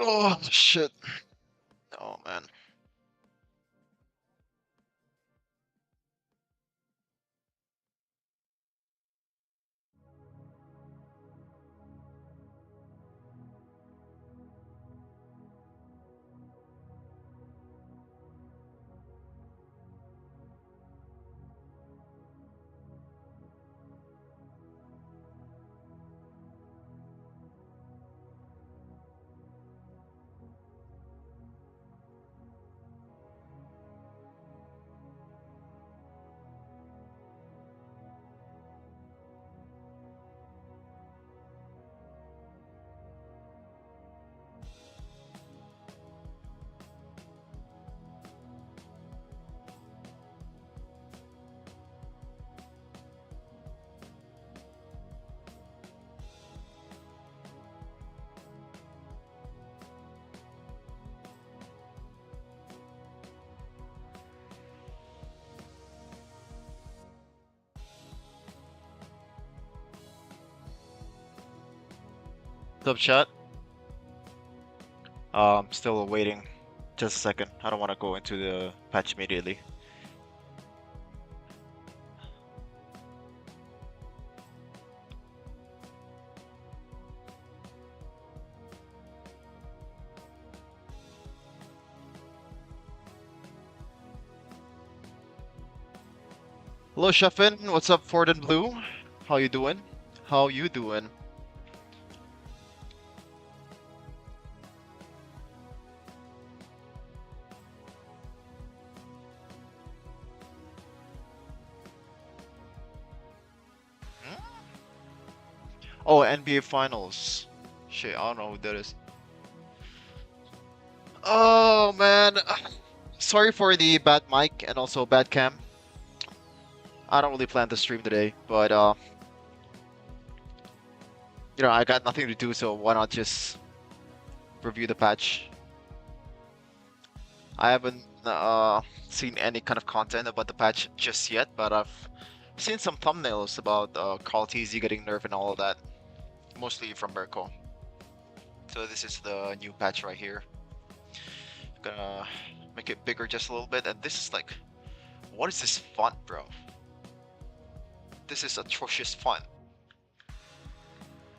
Oh shit. Oh man. What's up, chat? Still waiting. Just a second. I don't want to go into the patch immediately. Hello, Chefin. What's up, Ford and Blue? How you doing? How you doing? Hmm? Oh, NBA Finals. Shit, I don't know who that is. Oh man, sorry for the bad mic and also bad cam. I don't really plan to stream today, but I got nothing to do, so why not just review the patch? I haven't seen any kind of content about the patch just yet, but I've seen some thumbnails about Carl TZ getting nerfed and all of that, mostly from Mirko. So this is the new patch right here. Gonna make it bigger just a little bit, and this is like, what is this font, bro? This is atrocious font.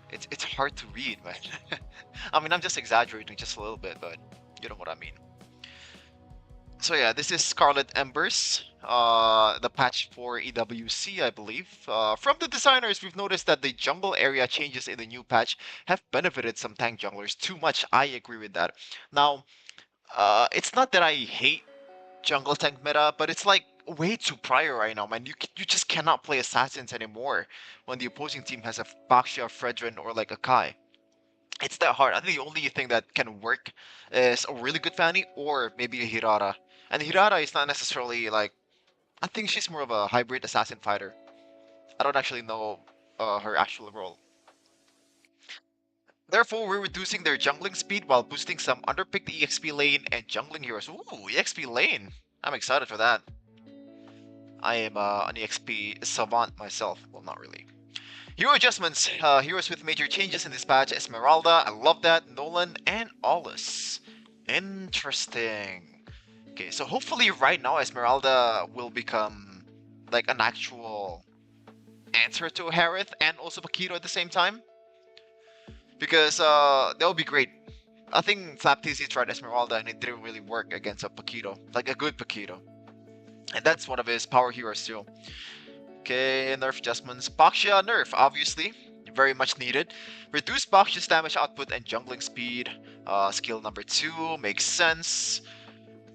It's hard to read, man. I mean, I'm just exaggerating just a little bit, but you know what I mean. So yeah, this is Scarlet Embers, the patch for EWC, I believe. From the designers, we've noticed that the jungle area changes in the new patch have benefited some tank junglers too much. I agree with that. Now, it's not that I hate jungle tank meta, but it's like way too prior right now, man. You just cannot play assassins anymore when the opposing team has a Baxia, Fredrin, or like a Kai. It's that hard. I think the only thing that can work is a really good Fanny or maybe a Hirata. And Hirata is not necessarily like, I think she's more of a hybrid assassin fighter. I don't actually know her actual role. Therefore, we're reducing their jungling speed while boosting some underpicked EXP lane and jungling heroes. Ooh, EXP lane! I'm excited for that. I am an EXP savant myself. Well, not really. Hero adjustments. Heroes with major changes in this patch. Esmeralda, I love that. Nolan and Aulus. Interesting. Okay, so hopefully right now Esmeralda will become like an actual answer to Harith and also Paquito at the same time. Because that would be great. I think FlapTZ tried Esmeralda and it didn't really work against a Paquito. Like a good Paquito. And that's one of his power heroes too. Okay, nerf adjustments. Baxia nerf, obviously. Very much needed. Reduce Baxia's damage output and jungling speed. Skill number 2 makes sense.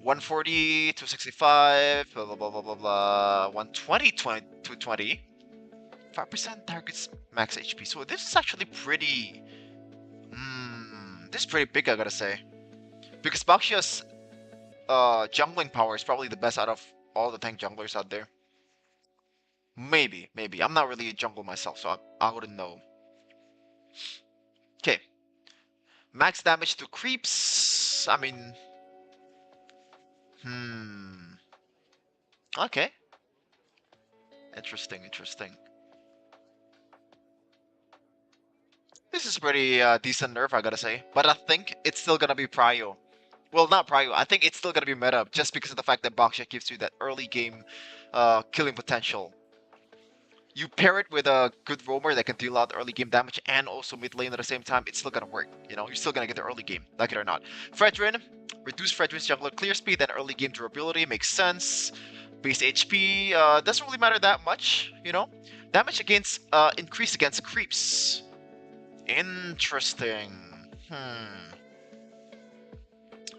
140, 265, blah blah blah blah blah blah. 120, 220. 5% targets max HP. So this is actually pretty. This is pretty big, I gotta say. Because Baxia's jungling power is probably the best out of all the tank junglers out there. Maybe, maybe. I'm not really a jungle myself, so I wouldn't know. Okay. Max damage to creeps. I mean, hmm. Okay. Interesting, interesting. this is pretty decent nerf, I gotta say. But I think it's still gonna be prio. Well, not prio. I think it's still gonna be meta just because of the fact that Baksha gives you that early game killing potential. You pair it with a good roamer that can deal out early game damage and also mid lane at the same time, it's still gonna work. You know, you're still gonna get the early game, like it or not. Fredrin, reduce Fredrin's jungler clear speed and early game durability makes sense. Base HP doesn't really matter that much, you know. Damage against increase against creeps. Interesting.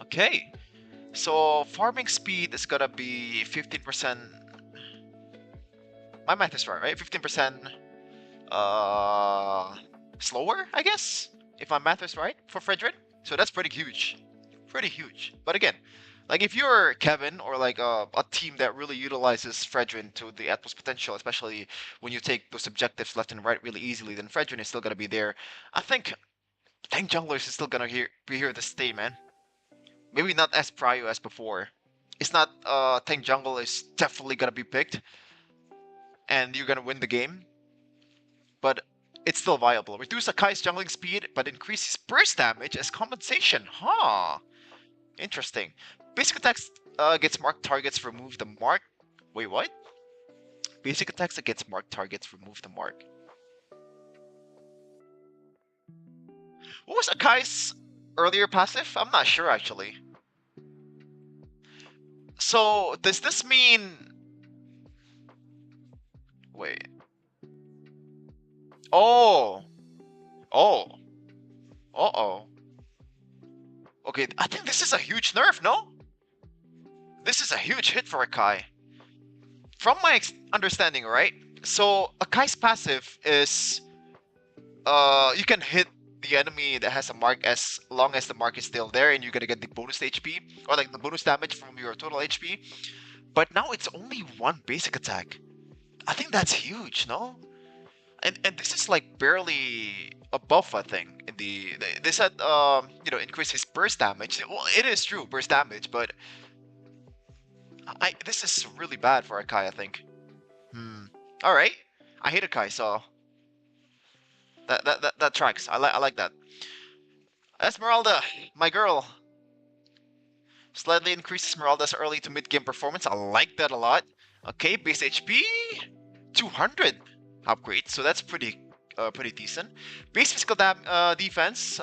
Okay. So farming speed is gonna be 15%. My math is right? 15% slower, I guess, if my math is right for Fredrin. So that's pretty huge. Pretty huge. But again, like if you're Kevin or like a team that really utilizes Fredrin to the utmost potential, especially when you take those objectives left and right really easily, then Fredrin is still gonna be there. I think tank junglers is still gonna be here to stay, man. Maybe not as prio as before. It's not tank jungle is definitely gonna be picked and you're gonna win the game, but it's still viable. Reduce Akai's jungling speed, but increase his burst damage as compensation. Huh. Interesting. Basic attacks against marked targets remove the mark. Wait, what? Basic attacks against marked targets remove the mark. What was Akai's earlier passive? I'm not sure actually. So does this mean? Wait. Oh. Oh. Uh-oh. Okay, I think this is a huge nerf, no? This is a huge hit for Akai. From my understanding, right? So Akai's passive is you can hit the enemy that has a mark as long as the mark is still there and you're gonna get the bonus HP or like the bonus damage from your total HP. But now it's only one basic attack. I think that's huge, no? And this is like barely a buff, I think. In they said you know, increase his burst damage. Well, it is true, burst damage, but this is really bad for Akai, I think. All right, I hate Akai, so that tracks. I like that. Esmeralda, my girl. Slightly increase Esmeralda's early to mid game performance. I like that a lot. Okay, base HP 200 upgrade, so that's pretty decent. Base physical defense,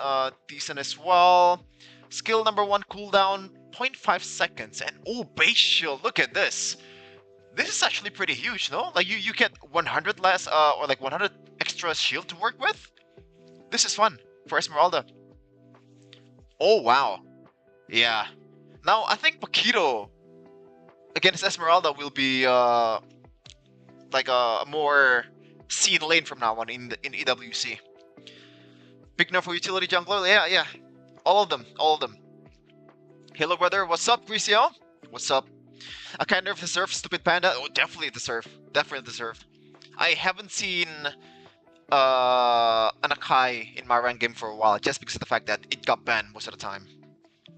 decent as well. Skill number 1 cooldown 0.5 seconds, and oh, base shield. Look at this. This is actually pretty huge, no? Like you get 100 less or like 100 extra shield to work with. This is fun for Esmeralda. Oh wow, yeah. Now I think Paquito against Esmeralda will be like a more seen lane from now on in EWC. Big nerf for utility jungler, yeah. All of them. Hello brother, what's up, Gricio? What's up? I kind of deserve Stupid Panda. Oh, definitely deserve. I haven't seen an Akai in my rank game for a while, just because of the fact that it got banned most of the time.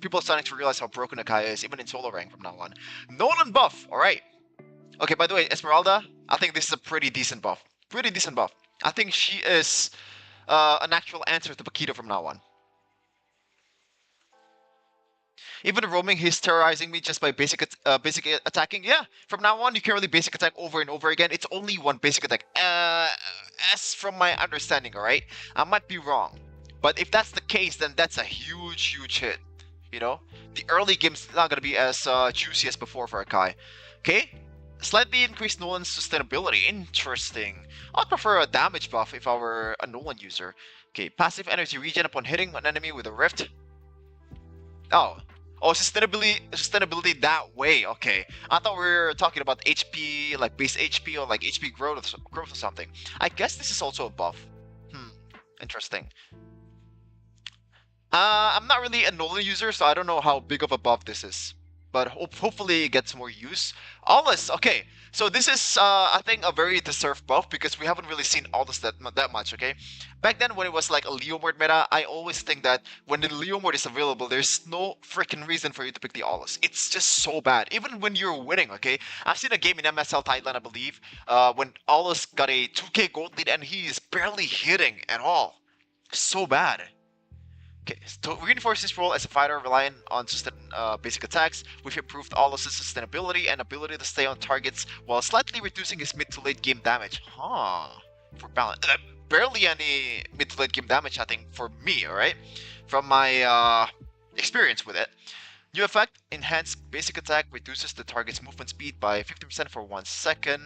People are starting to realize how broken Akai is, even in solo rank from now on. Nolan buff, alright. Okay, by the way, Esmeralda, I think this is a pretty decent buff. I think she is an actual answer to Paquito from now on. Even roaming, he's terrorizing me just by basic attacking. Yeah, from now on, you can really basic attack over and over again. It's only one basic attack. As from my understanding, alright? I might be wrong. But if that's the case, then that's a huge hit. You know? The early game's not going to be as juicy as before for Akai. Okay? Slightly increased Nolan's sustainability. Interesting. I'd prefer a damage buff if I were a Nolan user. Okay, passive energy regen upon hitting an enemy with a rift. Oh, sustainability that way. Okay, I thought we were talking about HP, like base HP or like HP growth or something. I guess this is also a buff. Interesting. I'm not really a Nolan user, so I don't know how big of a buff this is. But hopefully it gets more use. Aulus, okay. So this is, I think, a very deserved buff because we haven't really seen Aulus that much, okay? Back then, when it was like a Leomord meta, I always think that when the Leomord is available, there's no freaking reason for you to pick the Aulus. It's just so bad, even when you're winning, okay? I've seen a game in MSL Thailand, I believe, when Aulus got a 2k gold lead and he is barely hitting at all. So bad. Okay, to reinforce his role as a fighter relying on basic attacks, we've improved all of his sustainability and ability to stay on targets while slightly reducing his mid to late game damage. Huh. For balance. Barely any mid to late game damage, I think, for me, alright? From my experience with it. New effect, enhanced basic attack reduces the target's movement speed by 50% for 1 second.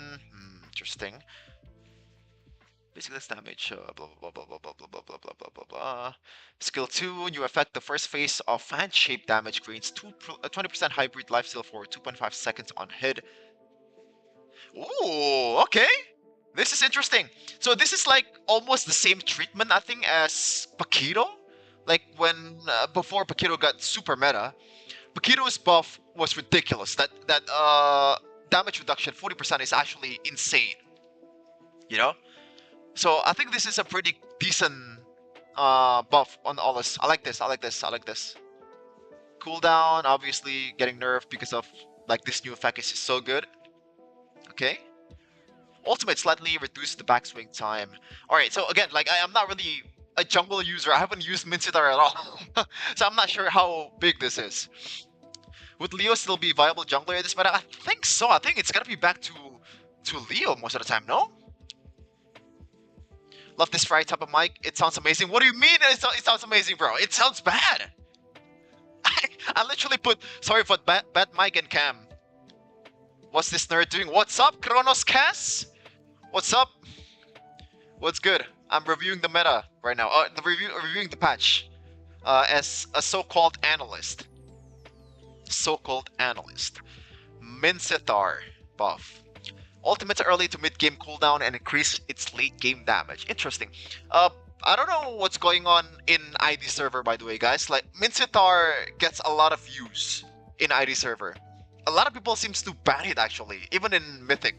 Interesting. Basic less damage, blah blah blah blah blah blah blah blah blah blah blah blah. Skill 2, new effect, the first phase of fan shape damage gains 20% hybrid lifesteal for 2.5 seconds on hit. Ooh, okay. This is interesting. So this is like almost the same treatment, I think, as Paquito. Like when before Paquito got super meta, Paquito's buff was ridiculous. That damage reduction 40% is actually insane. You know? So I think this is a pretty decent buff on all this. I like this. I like this. I like this. Cooldown, obviously getting nerfed because of like this new effect is just so good. Okay. Ultimate slightly reduced the backswing time. Alright, so again, like I'm not really a jungle user. I haven't used Minsitthar at all. So I'm not sure how big this is. Would Leo still be viable jungler in this meta? I think so. I think it's gonna be back to Leo most of the time, no? Love this Fry type of mic. It sounds amazing. What do you mean it sounds amazing, bro? It sounds bad. I literally put, sorry for bad mic and cam. What's this nerd doing? What's up, Kronos Cass? What's up? What's good? I'm reviewing the meta right now. Reviewing the patch as a so-called analyst. So-called analyst. Minsitthar buff. Ultimate early to mid game cooldown and increase its late game damage. Interesting. I don't know what's going on in ID server, by the way, guys. Like Minsitthar gets a lot of views in ID server. A lot of people seems to ban it actually, even in Mythic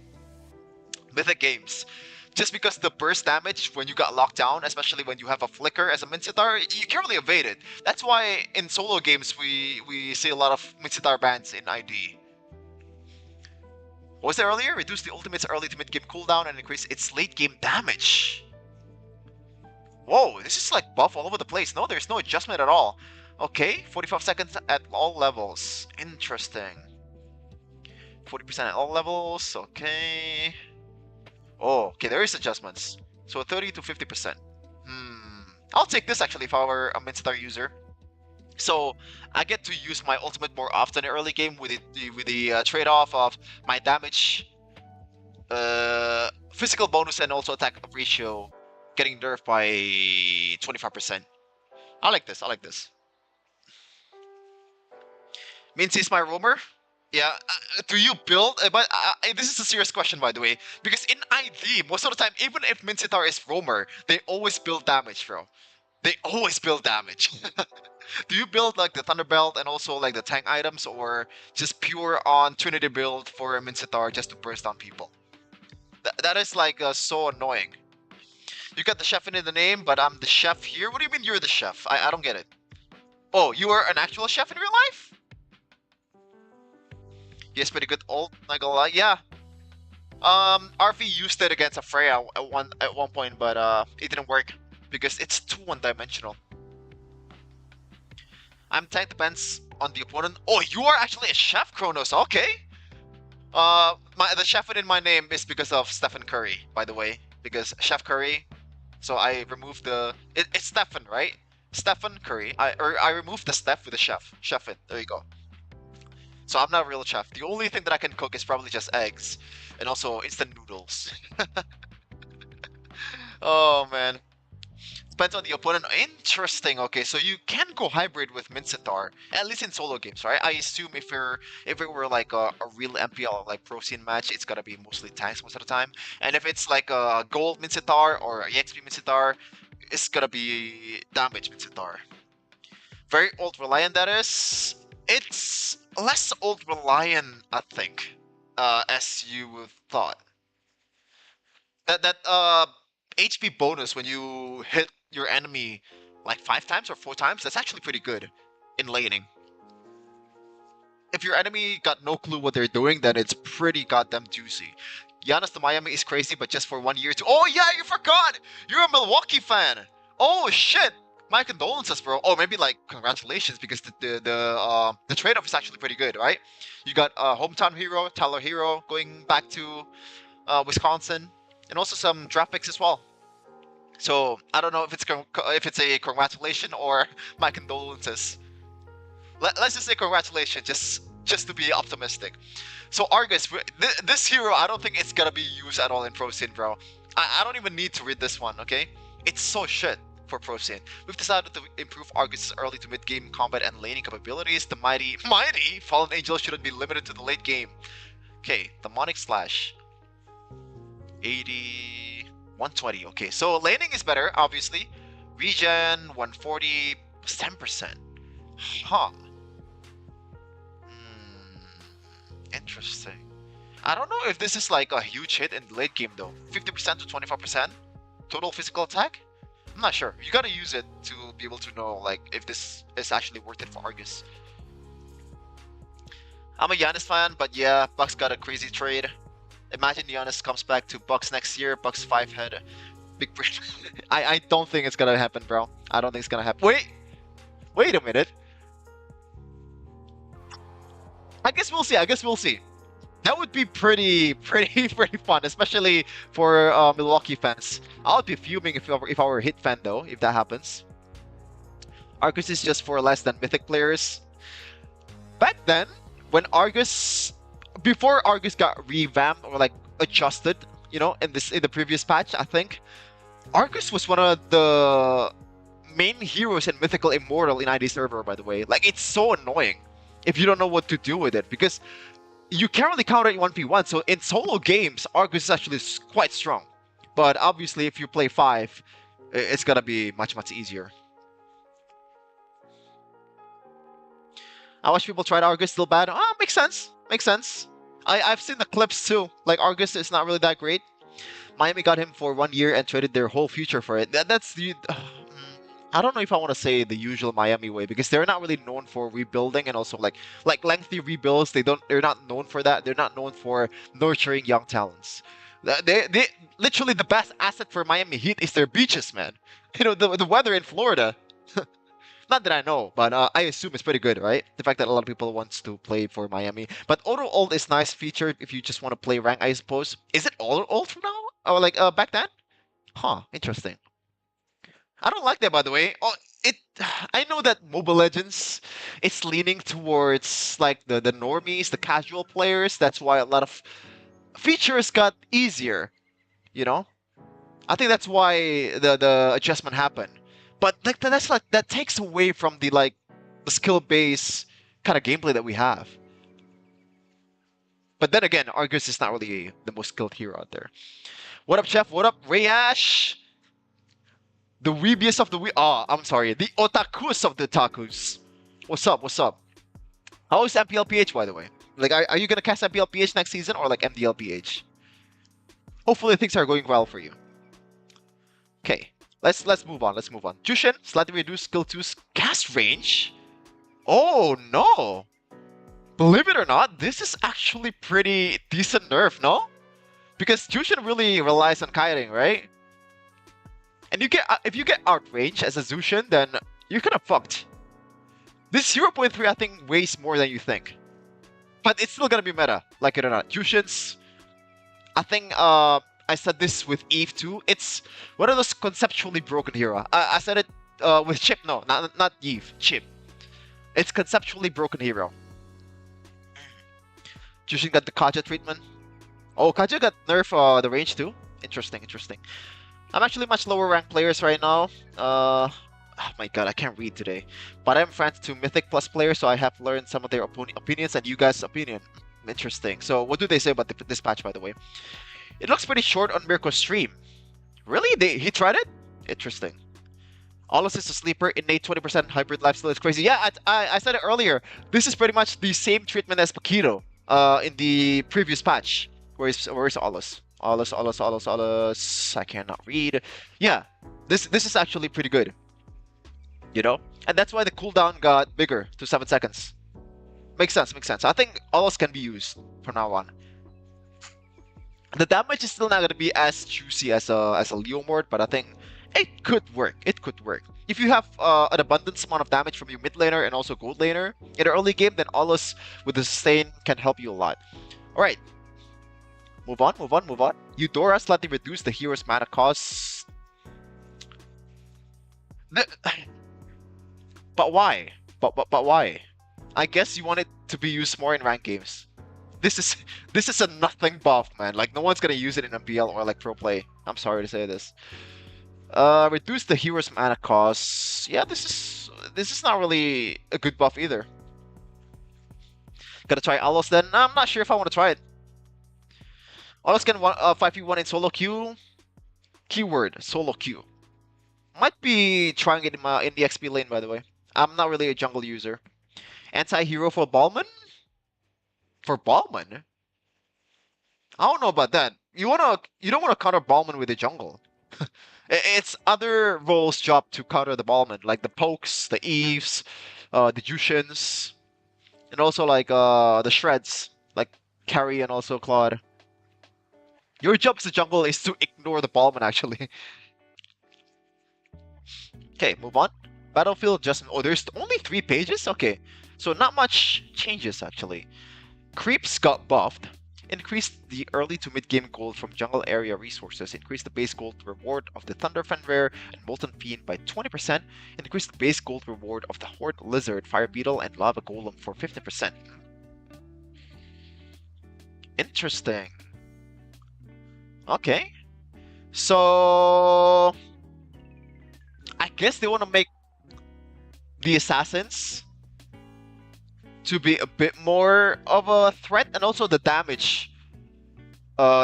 games. Just because the burst damage when you got locked down, especially when you have a flicker as a Minsitthar, you can't really evade it. That's why in solo games we see a lot of Minsitthar bans in ID. What was it earlier? Reduce the ultimate's early to mid-game cooldown and increase its late-game damage. Whoa, this is like buff all over the place. No, there's no adjustment at all. Okay, 45 seconds at all levels. Interesting. 40% at all levels. Okay. Oh, okay, there is adjustments. So 30 to 50%. I'll take this actually if I were a Minsitthar user. So I get to use my ultimate more often in early game with the trade-off of my damage, physical bonus, and also attack ratio getting nerfed by 25%. I like this. I like this. Mincy is my roamer. Yeah, do you build? But this is a serious question, by the way, because in ID, most of the time, even if Minsitthar is roamer, they always build damage, bro. They always build damage. Do you build like the Thunderbelt and also like the tank items, or just pure on Trinity build for Minsitthar just to burst on people? That is like so annoying. You got the chef in the name, but I'm the chef here. What do you mean you're the chef? I don't get it. Oh, you are an actual chef in real life? Yes, pretty good ult, not gonna lie. Yeah. RV used it against a Freya at one point, but it didn't work because it's too one-dimensional. I'm tank depends on the opponent. Oh, you are actually a chef, Kronos. Okay. The chef in my name is because of Stephen Curry, by the way, because Chef Curry. So I removed the. It's Stephen, right? Stephen Curry. I removed the Steph with the chef. Chefin. There you go. So I'm not a real chef. The only thing that I can cook is probably just eggs and also instant noodles. Oh man. Depends on the opponent. Interesting. Okay, so you can go hybrid with Minsitthar, at least in solo games, right? I assume if it were like a real MPL like pro scene match, it's gotta be mostly tanks most of the time. And if it's like a gold Minsitthar or a EXP Minsitthar, it's gonna be damage Minsitthar. Very ult reliant, that is. It's less ult reliant, I think, as you would thought. That HP bonus when you hit your enemy like 5 times or 4 times, that's actually pretty good in laning. If your enemy got no clue what they're doing, then it's pretty goddamn juicy. Giannis to Miami is crazy, but just for 1 year too. Oh yeah, you forgot! You're a Milwaukee fan! Oh shit! My condolences, bro. Oh, maybe like congratulations because the trade-off is actually pretty good, right? You got hometown hero Tyler Hero going back to Wisconsin, and also some draft picks as well. So I don't know if it's a congratulation or my condolences. Let's just say congratulations, just to be optimistic. So Argus, this hero, I don't think it's gonna be used at all in Pro Sin, bro. I don't even need to read this one, okay? It's so shit for Pro Sin. We've decided to improve Argus's early to mid-game combat and laning capabilities. The mighty Fallen Angel shouldn't be limited to the late game. Okay, Demonic Slash. 80... 120, okay. So laning is better, obviously. Regen, 140, 10%. Huh. Interesting. I don't know if this is like a huge hit in the late game though. 50% to 25% total physical attack? I'm not sure. You gotta use it to be able to know like if this is actually worth it for Argus. I'm a Giannis fan, but yeah, Bucks got a crazy trade. Imagine Giannis comes back to Bucks next year. Bucks 5 head. Big I don't think it's gonna happen, bro. I don't think it's gonna happen. Wait a minute. I guess we'll see. I guess we'll see. That would be pretty fun, especially for Milwaukee fans. I would be fuming if I were a Hit fan though, if that happens. Argus is just for less than Mythic players. Back then, when before Argus got revamped or like adjusted, you know, in the previous patch, I think Argus was one of the main heroes in Mythical Immortal in ID server. By the way, like it's so annoying if you don't know what to do with it because you can't really counter it 1v1, so in solo games, Argus is actually quite strong. But obviously, if you play 5, it's gonna be much easier. I watch people try Argus, still bad. Ah, makes sense. Makes sense. I've seen the clips too. Like, Argus is not really that great. Miami got him for 1 year and traded their whole future for it. That's the... I don't know if I want to say the usual Miami way because they're not really known for rebuilding and also like lengthy rebuilds. They're not known for that. They're not known for nurturing young talents. They literally the best asset for Miami Heat is their beaches, man. You know the weather in Florida. Not that I know, but I assume it's pretty good, right? The fact that a lot of people wants to play for Miami. But auto ult is nice feature if you just want to play rank, I suppose. Is it auto ult from now? Or like back then? Huh, interesting. I don't like that, by the way. Oh, I know that Mobile Legends, it's leaning towards like the normies, the casual players. That's why a lot of features got easier. You know, I think that's why the adjustment happened. But like that takes away from the skill base kind of gameplay that we have. But then again, Argus is not really the most skilled hero out there. What up, Chef? What up, Rayash? The weebiest of the I'm sorry. The otakus of the takus. What's up? What's up? How is MPLPH, by the way? Like, are you gonna cast MPLPH next season or like MDLPH? Hopefully things are going well for you. Okay, let's move on. Let's move on. Jushin, slightly reduced skill 2's cast range. Oh no! Believe it or not, this is actually pretty decent nerf, no? Because Jushin really relies on kiting, right? And if you get outrange as a Zushin, then you're kind of fucked. This 0.3 I think weighs more than you think. But it's still gonna be meta, like it or not. Jushins, I think I said this with Eve too. It's one of those conceptually broken hero. I said it with Chip, no, not Eve, Chip. It's conceptually broken hero. Jushin got the Kaja treatment. Oh, Kaja got nerf the range too. Interesting, interesting. I'm actually much lower ranked players right now. Oh my god, I can't read today. But I'm friends to Mythic Plus players, so I have learned some of their opinions and you guys' opinion. Interesting. So what do they say about this patch, by the way? It looks pretty short on Mirko's stream. Really? He tried it? Interesting. Allos is a sleeper, innate 20% hybrid lifesteal is crazy. Yeah, I said it earlier. This is pretty much the same treatment as Paquito in the previous patch. Where's Allos? Allos. I cannot read. Yeah, this is actually pretty good. You know? And that's why the cooldown got bigger to 7 seconds. Makes sense, makes sense. I think Allos can be used from now on. The damage is still not going to be as juicy as a Leomord, but I think It could work. It could work. If you have an abundance amount of damage from your mid laner and also gold laner in the early game, then Aulus with the sustain can help you a lot. Alright. Move on, move on, move on. Eudora slightly reduce the hero's mana cost. But why? But why? I guess you want it to be used more in ranked games. This is a nothing buff, man. Like no one's gonna use it in MPL or like pro play. I'm sorry to say this. Reduce the hero's mana cost. Yeah, this is not really a good buff either. Gotta try Aulus then. I'm not sure if I want to try it. Aulus can 5v1 in solo queue. Keyword solo queue. Might be trying it in the XP lane, by the way. I'm not really a jungle user. Anti-hero for Balman? For Balman? I don't know about that. You don't wanna counter Balman with the jungle. It's other roles' job to counter the Balman, like the pokes, the Eves, the Jushins, and also like the Shreds, like Carry and also Claude. Your job as a jungle is to ignore the Balman, actually. Okay, move on. Battlefield adjustment. Oh, there's only 3 pages? Okay. So not much changes, actually. Creeps got buffed. Increased the early to mid-game gold from jungle area resources. Increased the base gold reward of the Thunderfen Rare and Molten Fiend by 20%. Increased the base gold reward of the Horde Lizard, Fire Beetle, and Lava Golem for 50%. Interesting. Okay. So I guess they want to make the assassins to be a bit more of a threat, and also the damage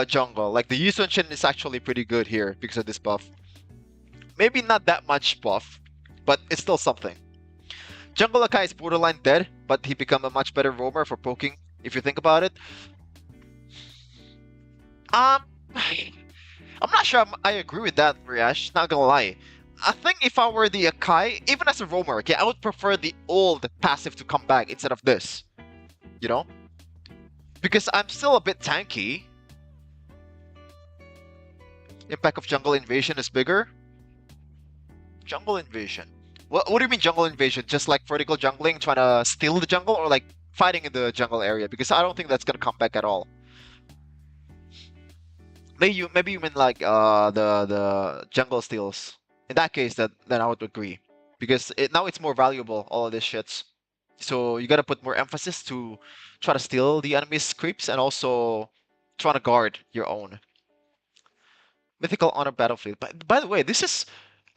jungle. Like the Yi Sun-Shin is actually pretty good here because of this buff. Maybe not that much buff, but it's still something. Jungle Akai is borderline dead, but he become a much better roamer for poking, if you think about it. I'm not sure I agree with that, Riash, not gonna lie. I think if I were the Akai, even as a roamer, okay, I would prefer the old passive to come back instead of this. You know? Because I'm still a bit tanky. Impact of jungle invasion is bigger. Jungle invasion. What do you mean jungle invasion? Just like vertical jungling, trying to steal the jungle, or like fighting in the jungle area? Because I don't think that's gonna come back at all. Maybe you mean like the jungle steals. In that case, then I would agree, because now it's more valuable, all of this shits. So you gotta put more emphasis to try to steal the enemy's creeps and also trying to guard your own. Mythical Honor Battlefield. By the way, this is,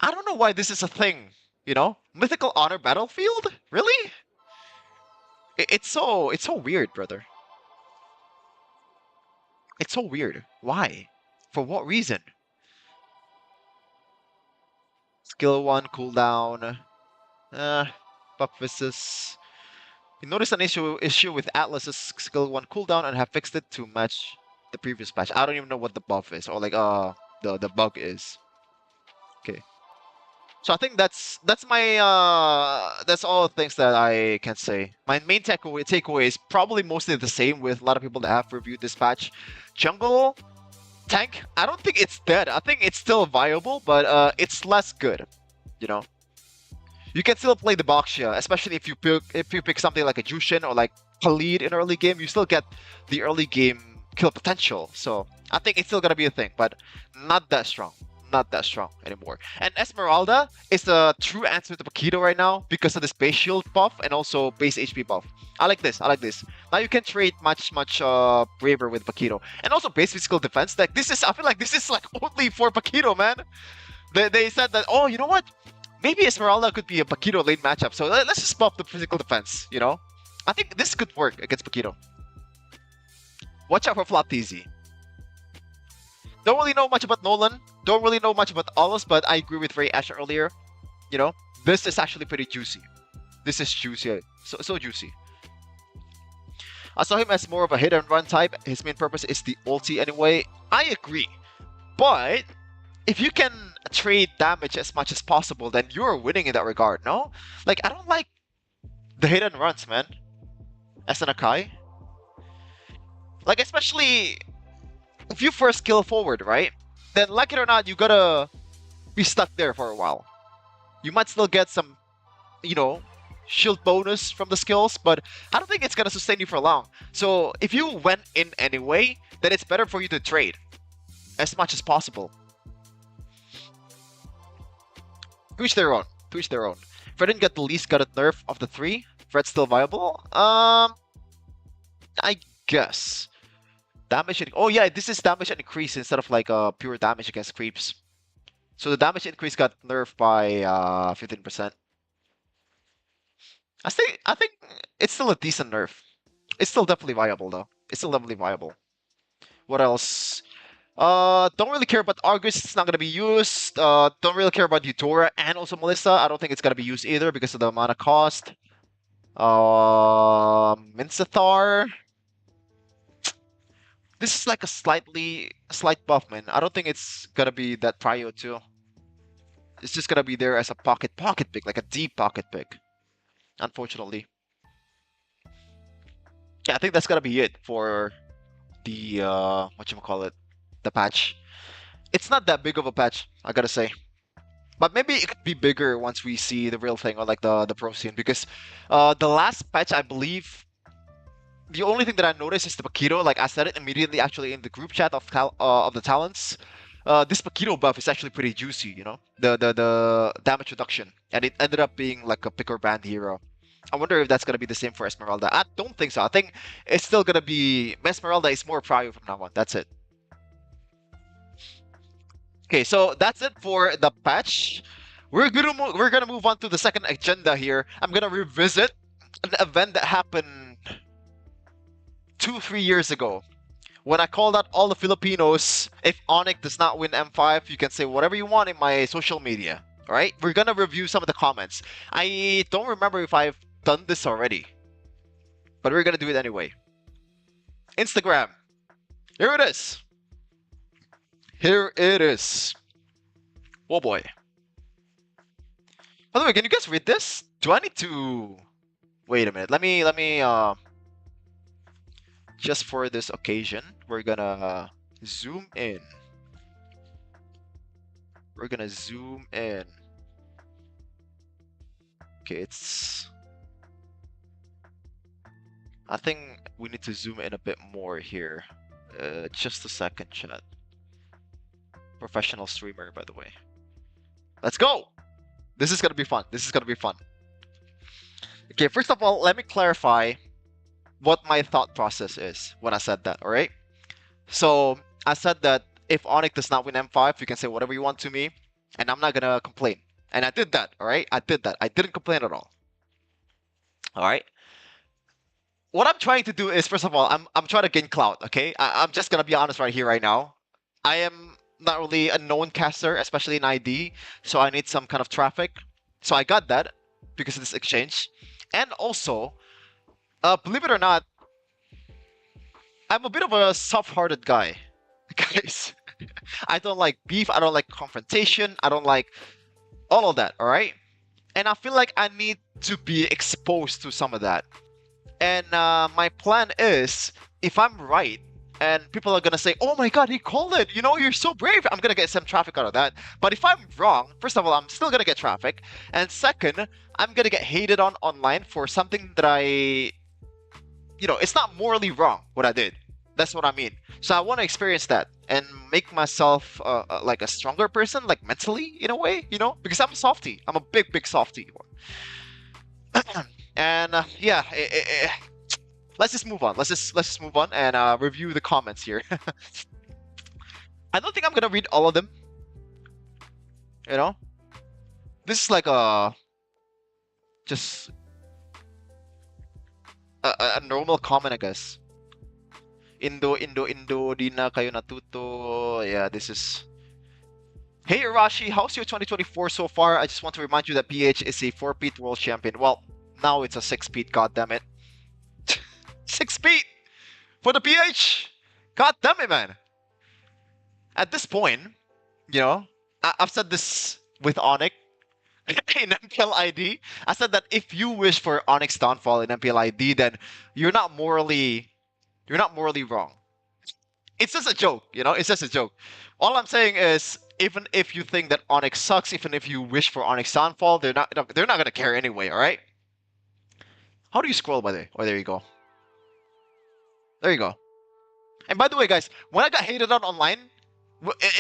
I don't know why this is a thing. You know, Mythical Honor Battlefield? Really? It's so weird, brother. It's so weird. Why? For what reason? Skill 1 cooldown. Buff versus. You notice an issue with Atlas's skill 1 cooldown and have fixed it to match the previous patch. I don't even know what the buff is, or like the bug is. Okay. So I think that's my that's all the things that I can say. My main takeaway is probably mostly the same with a lot of people that have reviewed this patch. Jungle tank, I don't think it's dead. I think it's still viable, but it's less good. You know, you can still play the Boxia, especially if you pick something like a Jushin or like Khalid in early game. You still get the early game kill potential. So I think it's still gonna be a thing, but not that strong. Not that strong anymore. And Esmeralda is a true answer to Paquito right now because of this base shield buff and also base HP buff. I like this. I like this. Now you can trade much braver with Paquito. And also base physical defense. Like this is, I feel like this is like only for Paquito, man. They said that, oh, you know what? Maybe Esmeralda could be a Paquito lane matchup. So let's just buff the physical defense, you know? I think this could work against Paquito. Watch out for Flop TZ. Don't really know much about Nolan. Don't really know much about Aulus, but I agree with Ray Ash earlier. You know, this is actually pretty juicy. This is juicy. So juicy. I saw him as more of a hit and run type. His main purpose is the ulti anyway. I agree. But if you can trade damage as much as possible, then you're winning in that regard, no? Like, I don't like the hit and runs, man. As an Akai. Like, especially if you first kill forward, right? Then like it or not, you gotta be stuck there for a while. You might still get some, you know, shield bonus from the skills, but I don't think it's gonna sustain you for long. So if you went in anyway, then it's better for you to trade as much as possible. To each their own. To each their own. Fred got the least gutted nerf of the three. Fred's still viable. I guess. Damage. Oh yeah, this is damage and increase instead of like pure damage against creeps. So the damage increase got nerfed by 15%. I think it's still a decent nerf. It's still definitely viable though. It's still definitely viable. What else? Don't really care about Argus. It's not gonna be used. Don't really care about Eudora and also Melissa. I don't think it's gonna be used either because of the amount of cost. Minsathar. This is like a slight buff, man. I don't think it's gonna be that prio too. It's just gonna be there as a pocket pick, like a deep pocket pick. Unfortunately. Yeah, I think that's gonna be it for the whatchamacallit, the patch. It's not that big of a patch, I gotta say. But maybe it could be bigger once we see the real thing or like the pro scene because the last patch I believe the only thing that I noticed is the Paquito. Like I said it immediately actually in the group chat of the talents. This Paquito buff is actually pretty juicy, you know? The damage reduction. And it ended up being like a pick or ban hero. I wonder if that's gonna be the same for Esmeralda. I don't think so. I think it's still gonna be Esmeralda is more prio from now on. That's it. Okay, so that's it for the patch. We're gonna move on to the second agenda here. I'm gonna revisit an event that happened 2-3 years ago. When I called out all the Filipinos, if Onyx does not win M5, you can say whatever you want in my social media. Alright? We're gonna review some of the comments. I don't remember if I've done this already. But we're gonna do it anyway. Instagram. Here it is. Here it is. Oh boy. By the way, can you guys read this? Do I need to... Wait a minute. Let me just for this occasion, we're gonna zoom in. We're gonna zoom in. Okay, it's... I think we need to zoom in a bit more here. Just a second, chat. Professional streamer, by the way. Let's go! This is gonna be fun. This is gonna be fun. Okay, first of all, let me clarify what my thought process is when I said that, alright? So, I said that if Onyx does not win M5, you can say whatever you want to me, and I'm not gonna complain. And I did that, alright? I did that. I didn't complain at all. Alright? What I'm trying to do is, first of all, I'm trying to gain clout, okay? I'm just gonna be honest right here, right now. I am not really a known caster, especially in ID, so I need some kind of traffic. So I got that because of this exchange. And also, believe it or not, I'm a bit of a soft-hearted guy, guys. I don't like beef, I don't like confrontation, I don't like all of that, alright? And I feel like I need to be exposed to some of that. And my plan is, if I'm right, and people are gonna say, oh my god, he called it, you know, you're so brave, I'm gonna get some traffic out of that. But if I'm wrong, first of all, I'm still gonna get traffic. And second, I'm gonna get hated on online for something that I... You know, it's not morally wrong, what I did. That's what I mean. So I want to experience that and make myself like a stronger person, like mentally, in a way, you know? Because I'm a softie. I'm a big softie. And yeah, let's just move on. Let's just move on and review the comments here. I don't think I'm gonna read all of them. You know, this is like just a normal comment, I guess. Indo, di na kayo natuto. Yeah, this is... Hey Arashi, how's your 2024 so far? I just want to remind you that PH is a 4-peat world champion. Well, now it's a 6-peat, goddammit. 6-peat! For the PH! Goddammit, man! At this point, you know, I've said this with Onyx in MPL ID. I said that if you wish for Onyx downfall in MPL ID, then you're not morally wrong. It's just a joke, you know. It's just a joke. All I'm saying is, even if you think that Onyx sucks, even if you wish for Onyx downfall, they're not gonna care anyway. All right. How do you scroll, by the way? Oh, there you go. There you go. And by the way, guys, when I got hated on online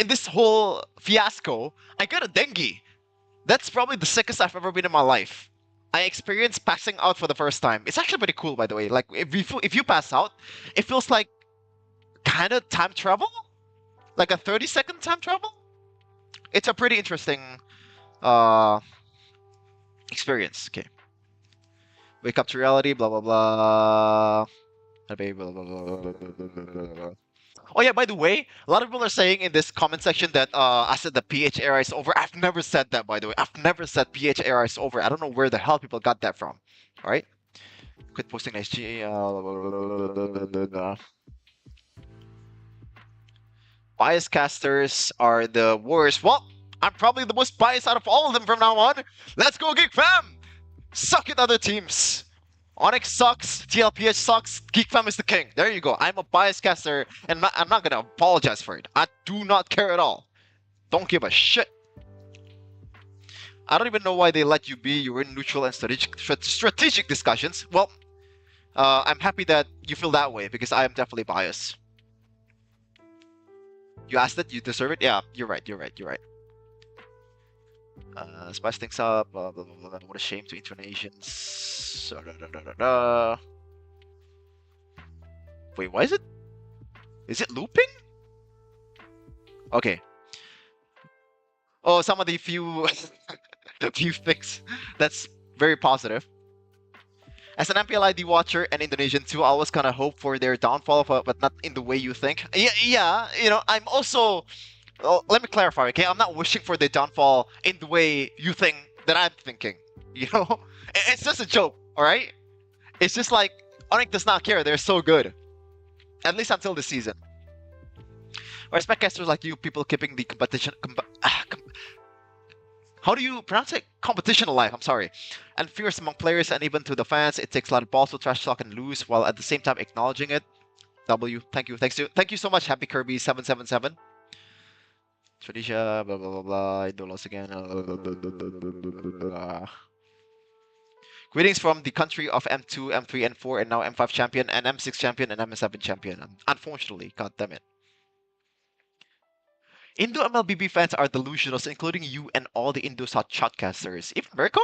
in this whole fiasco, I got a dengue. That's probably the sickest I've ever been in my life. I experienced passing out for the first time. It's actually pretty cool, by the way. Like if you pass out, it feels like kind of time travel, like a 30-second time travel. It's a pretty interesting uh experience. Okay, wake up to reality. Blah blah blah. Oh yeah, by the way, a lot of people are saying in this comment section that I said the PH era is over. I've never said that, by the way. I've never said PH era is over. I don't know where the hell people got that from. All right, quit posting SG. Bias casters are the worst. Well, I'm probably the most biased out of all of them from now on. Let's go, Geek Fam! Suck it, other teams. Onyx sucks, TLPH sucks, Geek Fam is the king. There you go. I'm a bias caster, and I'm not gonna apologize for it. I do not care at all. Don't give a shit. I don't even know why they let you be. You were in neutral and strategic discussions. Well, I'm happy that you feel that way because I am definitely biased. You asked it, you deserve it. Yeah, you're right. You're right. You're right. Spice things up. Blah, blah, blah, blah. What a shame to intonations. Wait, why is it? Is it looping? Okay. Oh, some of the few few things. That's very positive. As an MPL ID watcher and Indonesian too, I always kind of hope for their downfall, but not in the way you think. Yeah, you know, I'm also. Well, let me clarify, okay? I'm not wishing for their downfall in the way you think that I'm thinking. You know, it's just a joke, all right? It's just like Onyx does not care. They're so good, at least until this season. I respect casters like you, people keeping the competition. How do you pronounce it? Competition alive. I'm sorry. And fierce among players and even to the fans. It takes a lot of balls to trash talk and lose while at the same time acknowledging it. W. Thank you. Thank you so much. Happy Kirby 777. Tradisha. Blah blah blah blah. I do lost again. Greetings from the country of M2, M3, and 4, and now M5 champion, and M6 champion, and M7 champion. Unfortunately, god damn it. Indo MLBB fans are delusional, including you and all the Indo shotcasters. Even Mirko?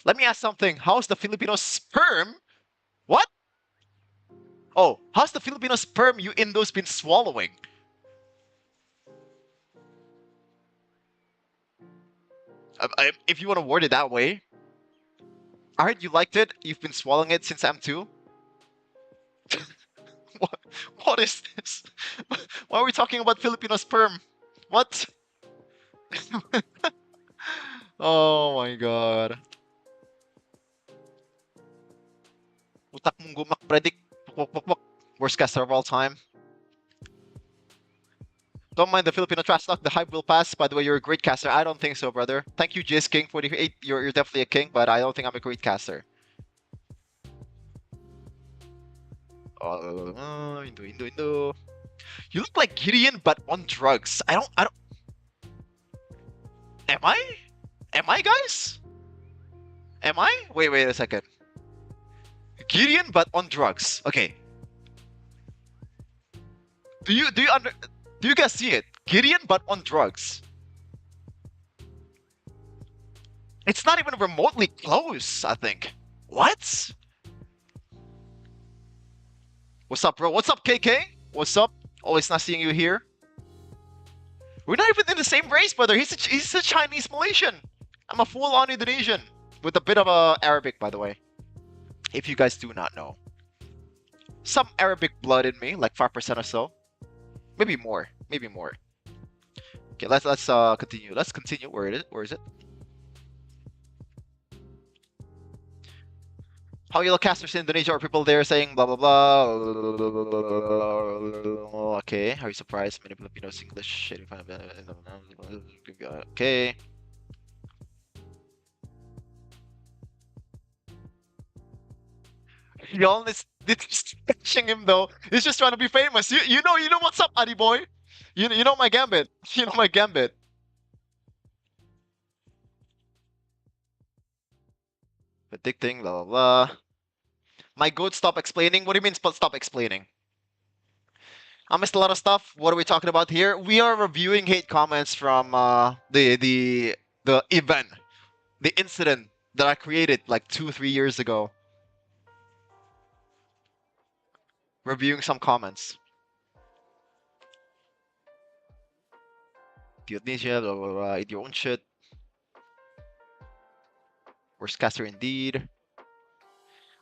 Let me ask something. How's the Filipino sperm? What? Oh, how's the Filipino sperm you Indos been swallowing? If you want to word it that way. I heard you liked it. You've been swallowing it since M2. What is this? Why are we talking about Filipino sperm? What? Oh my god. Utak mong gumak predict. Worst caster of all time. Don't mind the Filipino trash talk. The hype will pass. By the way, you're a great caster. I don't think so, brother. Thank you, Jizz King 48. You're definitely a king, but I don't think I'm a great caster. Indo. You look like Gideon, but on drugs. I don't. Am I? Am I, guys? Am I? Wait a second. Gideon, but on drugs. Okay. Do you guys see it? Gideon, but on drugs. It's not even remotely close, I think. What? What's up, bro? What's up, KK? What's up? Always nice seeing you here. We're not even in the same race, brother. He's a Chinese Malaysian. I'm a full-on Indonesian with a bit of Arabic, by the way. If you guys do not know, some Arabic blood in me, like 5% or so. Maybe more. Maybe more. Okay, let's continue. Let's continue. Where is it? How yellow casters in Indonesia are people there saying blah blah blah. Okay, are you surprised? Many Filipinos English. Okay. just bashing him though. He's just trying to be famous. You know what's up, Addy boy. You know my gambit. You know my gambit. Addicting, blah blah blah. My goat, stop explaining. What do you mean stop explaining? I missed a lot of stuff. What are we talking about here? We are reviewing hate comments from the event, the incident that I created like 2-3 years ago. Reviewing some comments. Idiot ninja, blah blah blah. Eat your own shit. Worst caster indeed.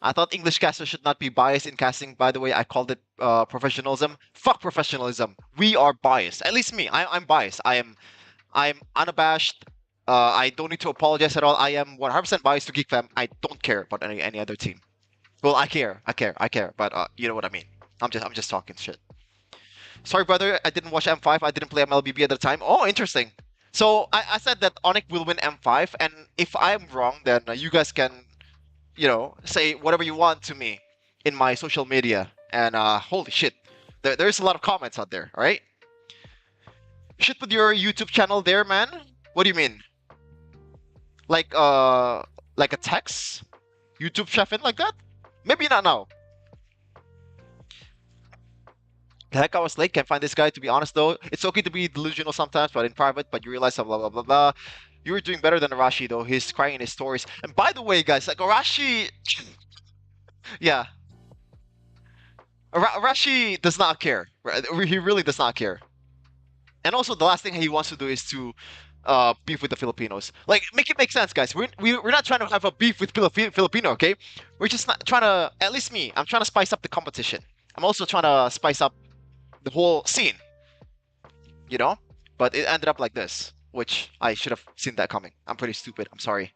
I thought English casters should not be biased in casting. By the way, I called it professionalism. Fuck professionalism. We are biased. At least me. I'm biased. I'm unabashed. I don't need to apologize at all. I am 100% biased to GeekFam. I don't care about any other team. Well, I care. But you know what I mean. I'm just talking shit. Sorry, brother. I didn't watch M5. I didn't play MLBB at the time. Oh, interesting. So I said that Onyx will win M5, and if I'm wrong, then you guys can, say whatever you want to me in my social media. And holy shit, there's a lot of comments out there. All right. You should put your YouTube channel there, man. What do you mean? Like a text? YouTube chef-in like that? Maybe not now. The heck, I was late. Can't find this guy. To be honest, though, it's okay to be delusional sometimes, but in private. But you realize blah blah blah blah. You were doing better than Arashi, though. He's crying in his stories. And by the way, guys, like Arashi, yeah, Arashi does not care. He really does not care. And also, the last thing he wants to do is to beef with the Filipinos. Like, make it make sense, guys. We're not trying to have a beef with Filipino, okay? We're just not trying to. At least me. I'm trying to spice up the competition. I'm also trying to spice up the whole scene. But it ended up like this, which I should have seen that coming. I'm pretty stupid. I'm sorry.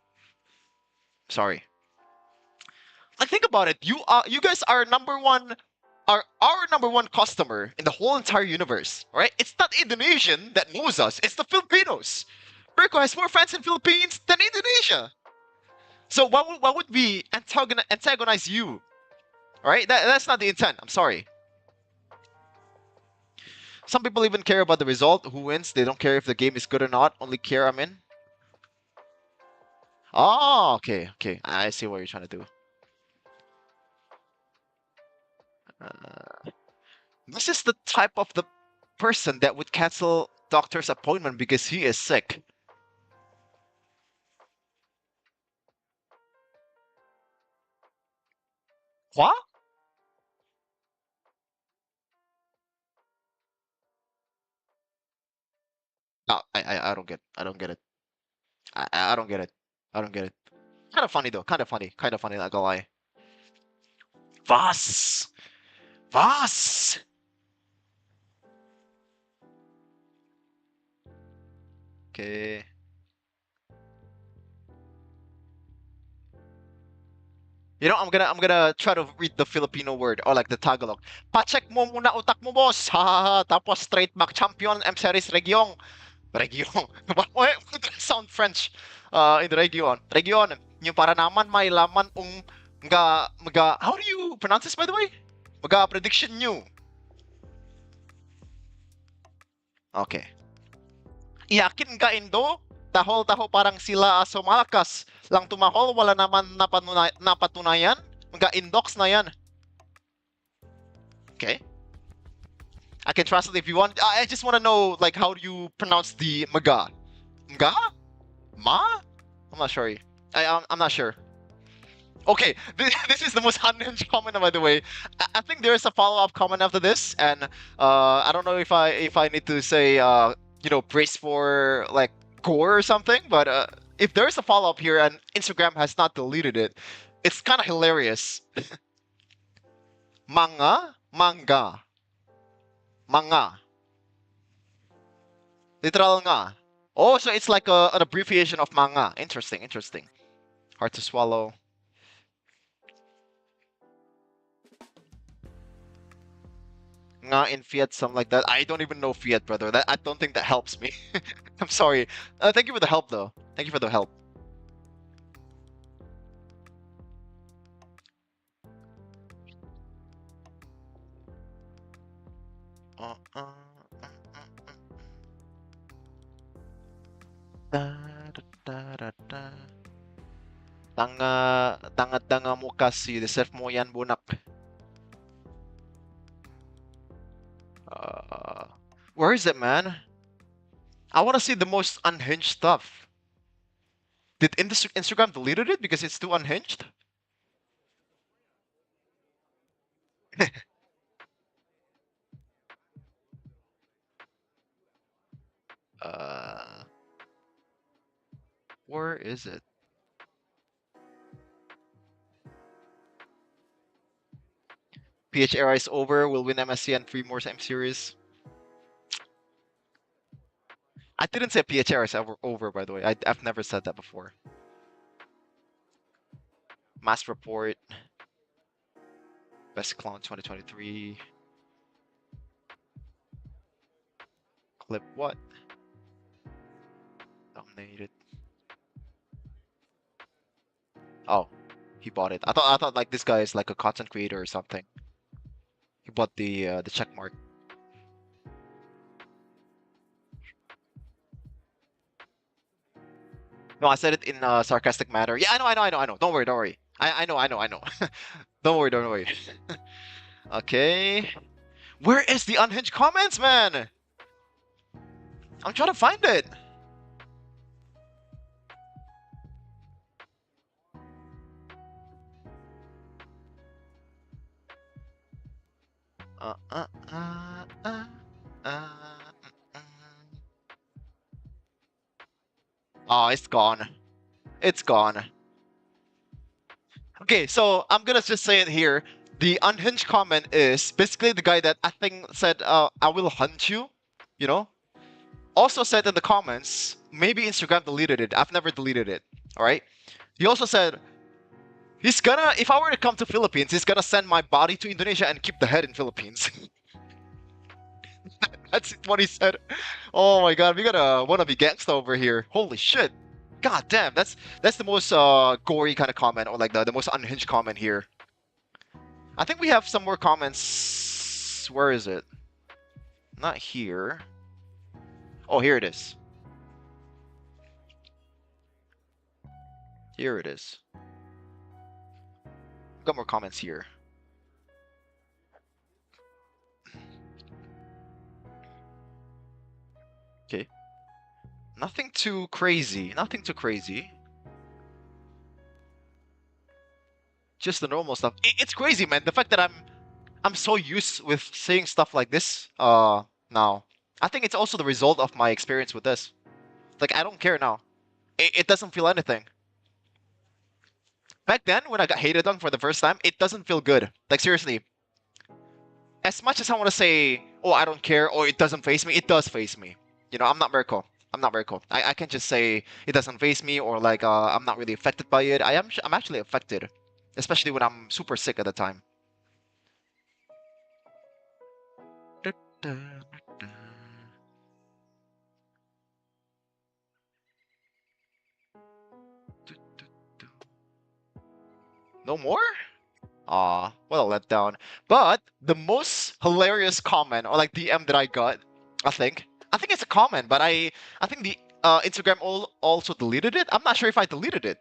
Like, think about it. You guys are our number one customer in the whole entire universe, right? It's not Indonesian that knows us. It's the Filipinos. Berko has more fans in Philippines than Indonesia. So why would we antagonize you? All right, that's not the intent. I'm sorry. Some people even care about the result, who wins. They don't care if the game is good or not. Only care I'm in. Oh, okay. I see what you're trying to do. This is the type of the person that would cancel doctor's appointment because he is sick. What? No, I don't get. I don't get it. I don't get it. I don't get it. Kind of funny though. Kind of funny. Not gonna lie. Was? Okay. I'm gonna try to read the Filipino word or like the Tagalog. Pacheck mo muna utak mo, boss. Ha ha ha. Tapos straight back champion M series Region. Why would that sound French? In the Region. Region. Yung para naman may laman mga how do you pronounce this, by the way? Mga prediction nyo. Okay. Iyakin ka Indo. Tahol-taho parang sila aso malakas. Lang tumahol, wala naman napatunayan. Mga indox na yan. Okay. I can translate if you want. I just want to know, like, how do you pronounce the maga? Mga? Ma? I'm not sure. I'm not sure. Okay, this is the most unhinged comment, by the way. I think there is a follow-up comment after this, and I don't know if I need to say brace for like gore or something, but if there's a follow-up here and Instagram has not deleted it, it's kind of hilarious. Manga. Literal nga. Oh, so it's like an abbreviation of manga. Interesting. Hard to swallow. Nga in Fiat, something like that. I don't even know Fiat, brother. I don't think that helps me. I'm sorry. Thank you for the help, though. Thank you for the help. uh, da, da, da, da. Tanga mo kasi, deserve mo yan, bunak. Uh, where is it, man? I want to see the most unhinged stuff. Did Instagram deleted it because it's too unhinged? uh, where is it? PH era is over. We'll win MSC and 3 more M series. I didn't say PH era is over, by the way. I've never said that before. Mass report. Best clone 2023. Clip what? Dominated. Oh, he bought it. I thought like this guy is like a content creator or something. He bought the check mark. No, I said it in a sarcastic manner. Yeah, I know. Don't worry. I know. Don't worry. Okay. Where is the unhinged comments, man? I'm trying to find it. Uh, uh, uh, uh, uh, Oh, it's gone. It's gone. Okay, so I'm gonna just say it here. The unhinged comment is basically the guy that I think said, I will hunt you, you know? Also said in the comments, maybe Instagram deleted it. I've never deleted it, alright? He also said, he's gonna, if I were to come to Philippines, he's gonna send my body to Indonesia and keep the head in Philippines. That's what he said. Oh my god, we got a wannabe gangsta over here. Holy shit. God damn, that's the most gory kind of comment, or like the most unhinged comment here. I think we have some more comments. Where is it? Not here. Oh, here it is. Here it is. Got more comments here. Okay. Nothing too crazy. Nothing too crazy. Just the normal stuff. It's crazy, man. The fact that I'm so used with saying stuff like this now. I think it's also the result of my experience with this. Like, I don't care now. It doesn't feel anything. Back then, when I got hated on for the first time, it doesn't feel good. Like, seriously. As much as I want to say, oh, I don't care, or it doesn't face me, it does face me. You know, I'm not Mirko. I can't just say it doesn't face me, or like, I'm not really affected by it. I'm actually affected. Especially when I'm super sick at the time. No more? Aw, what a letdown. But the most hilarious comment or like DM that I got, I think it's a comment, but I think the Instagram also deleted it. I'm not sure if I deleted it.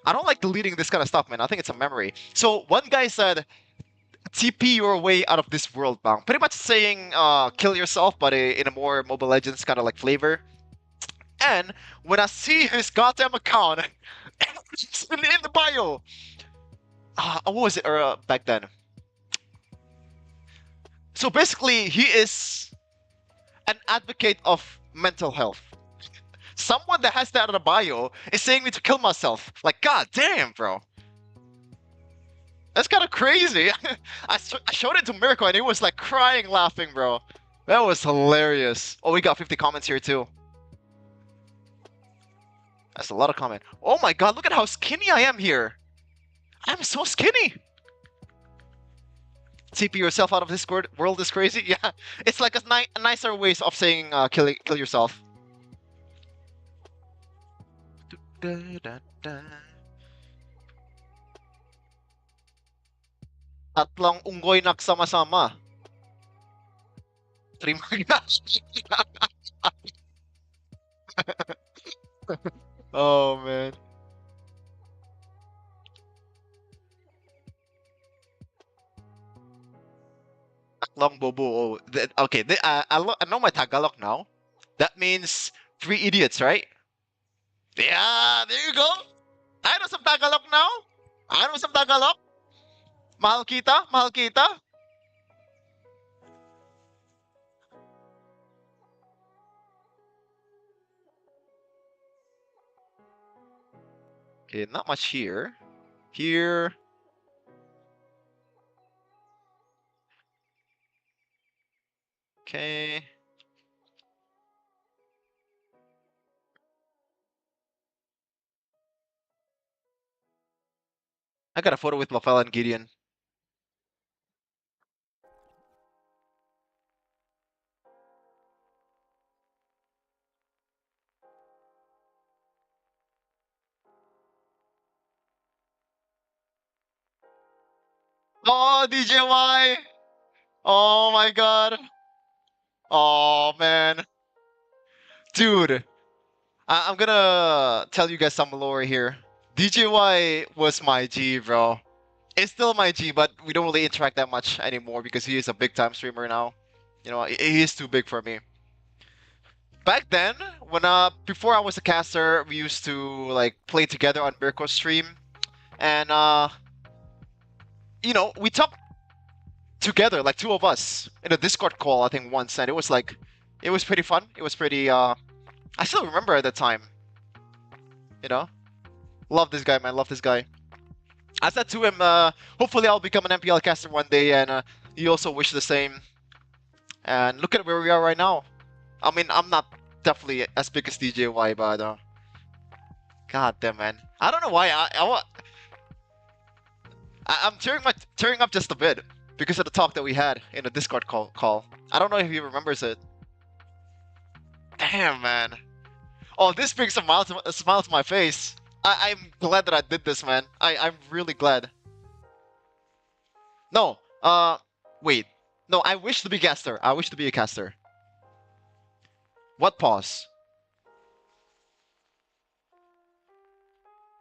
I don't like deleting this kind of stuff, man. I think it's a memory. So one guy said, "TP your way out of this world, bang." Pretty much saying, kill yourself, but in a more Mobile Legends kind of like flavor. And when I see his goddamn account, it's in the bio. What was it back then? So basically, he is an advocate of mental health. Someone that has that on a bio is saying me to kill myself. Like, god damn, bro. That's kind of crazy. I showed it to Mirko and he was like crying laughing, bro. That was hilarious. Oh, we got 50 comments here too. That's a lot of comment. Oh my god, look at how skinny I am here. I'm so skinny. TP yourself out of this world is crazy. Yeah, it's like a nicer way of saying kill yourself. Tatlong unggoy nagsama-sama. streamer. Oh man. Taklong bobo. Oh, okay, I know my Tagalog now. That means three idiots, right? Yeah, there you go. I know some Tagalog now. I know some Tagalog. Mahal kita, mahal kita. Okay, not much here. Here. Okay. I got a photo with Lafelle and Gideon. Oh, DJY! Oh my god. Oh man. Dude, I'm gonna tell you guys some lore here. DJY was my G, bro. It's still my G, but we don't really interact that much anymore because he is a big time streamer now. You know, he is too big for me. Back then, when before I was a caster, we used to like play together on Mirko's stream, and you know, we talked together, like two of us, in a Discord call, I think once, and it was pretty fun. It was pretty, I still remember at the time. You know, love this guy, man. Love this guy. I said to him, hopefully I'll become an MPL caster one day, and he also wished the same. And look at where we are right now. I mean, I'm not definitely as big as DJY, but god damn, man. I don't know why I'm tearing up just a bit because of the talk that we had in the Discord call. I don't know if he remembers it. Damn, man. Oh, this brings a smile to my face. I'm glad that I did this, man. I'm really glad. No, wait. No, I wish to be caster. I wish to be a caster. What pause?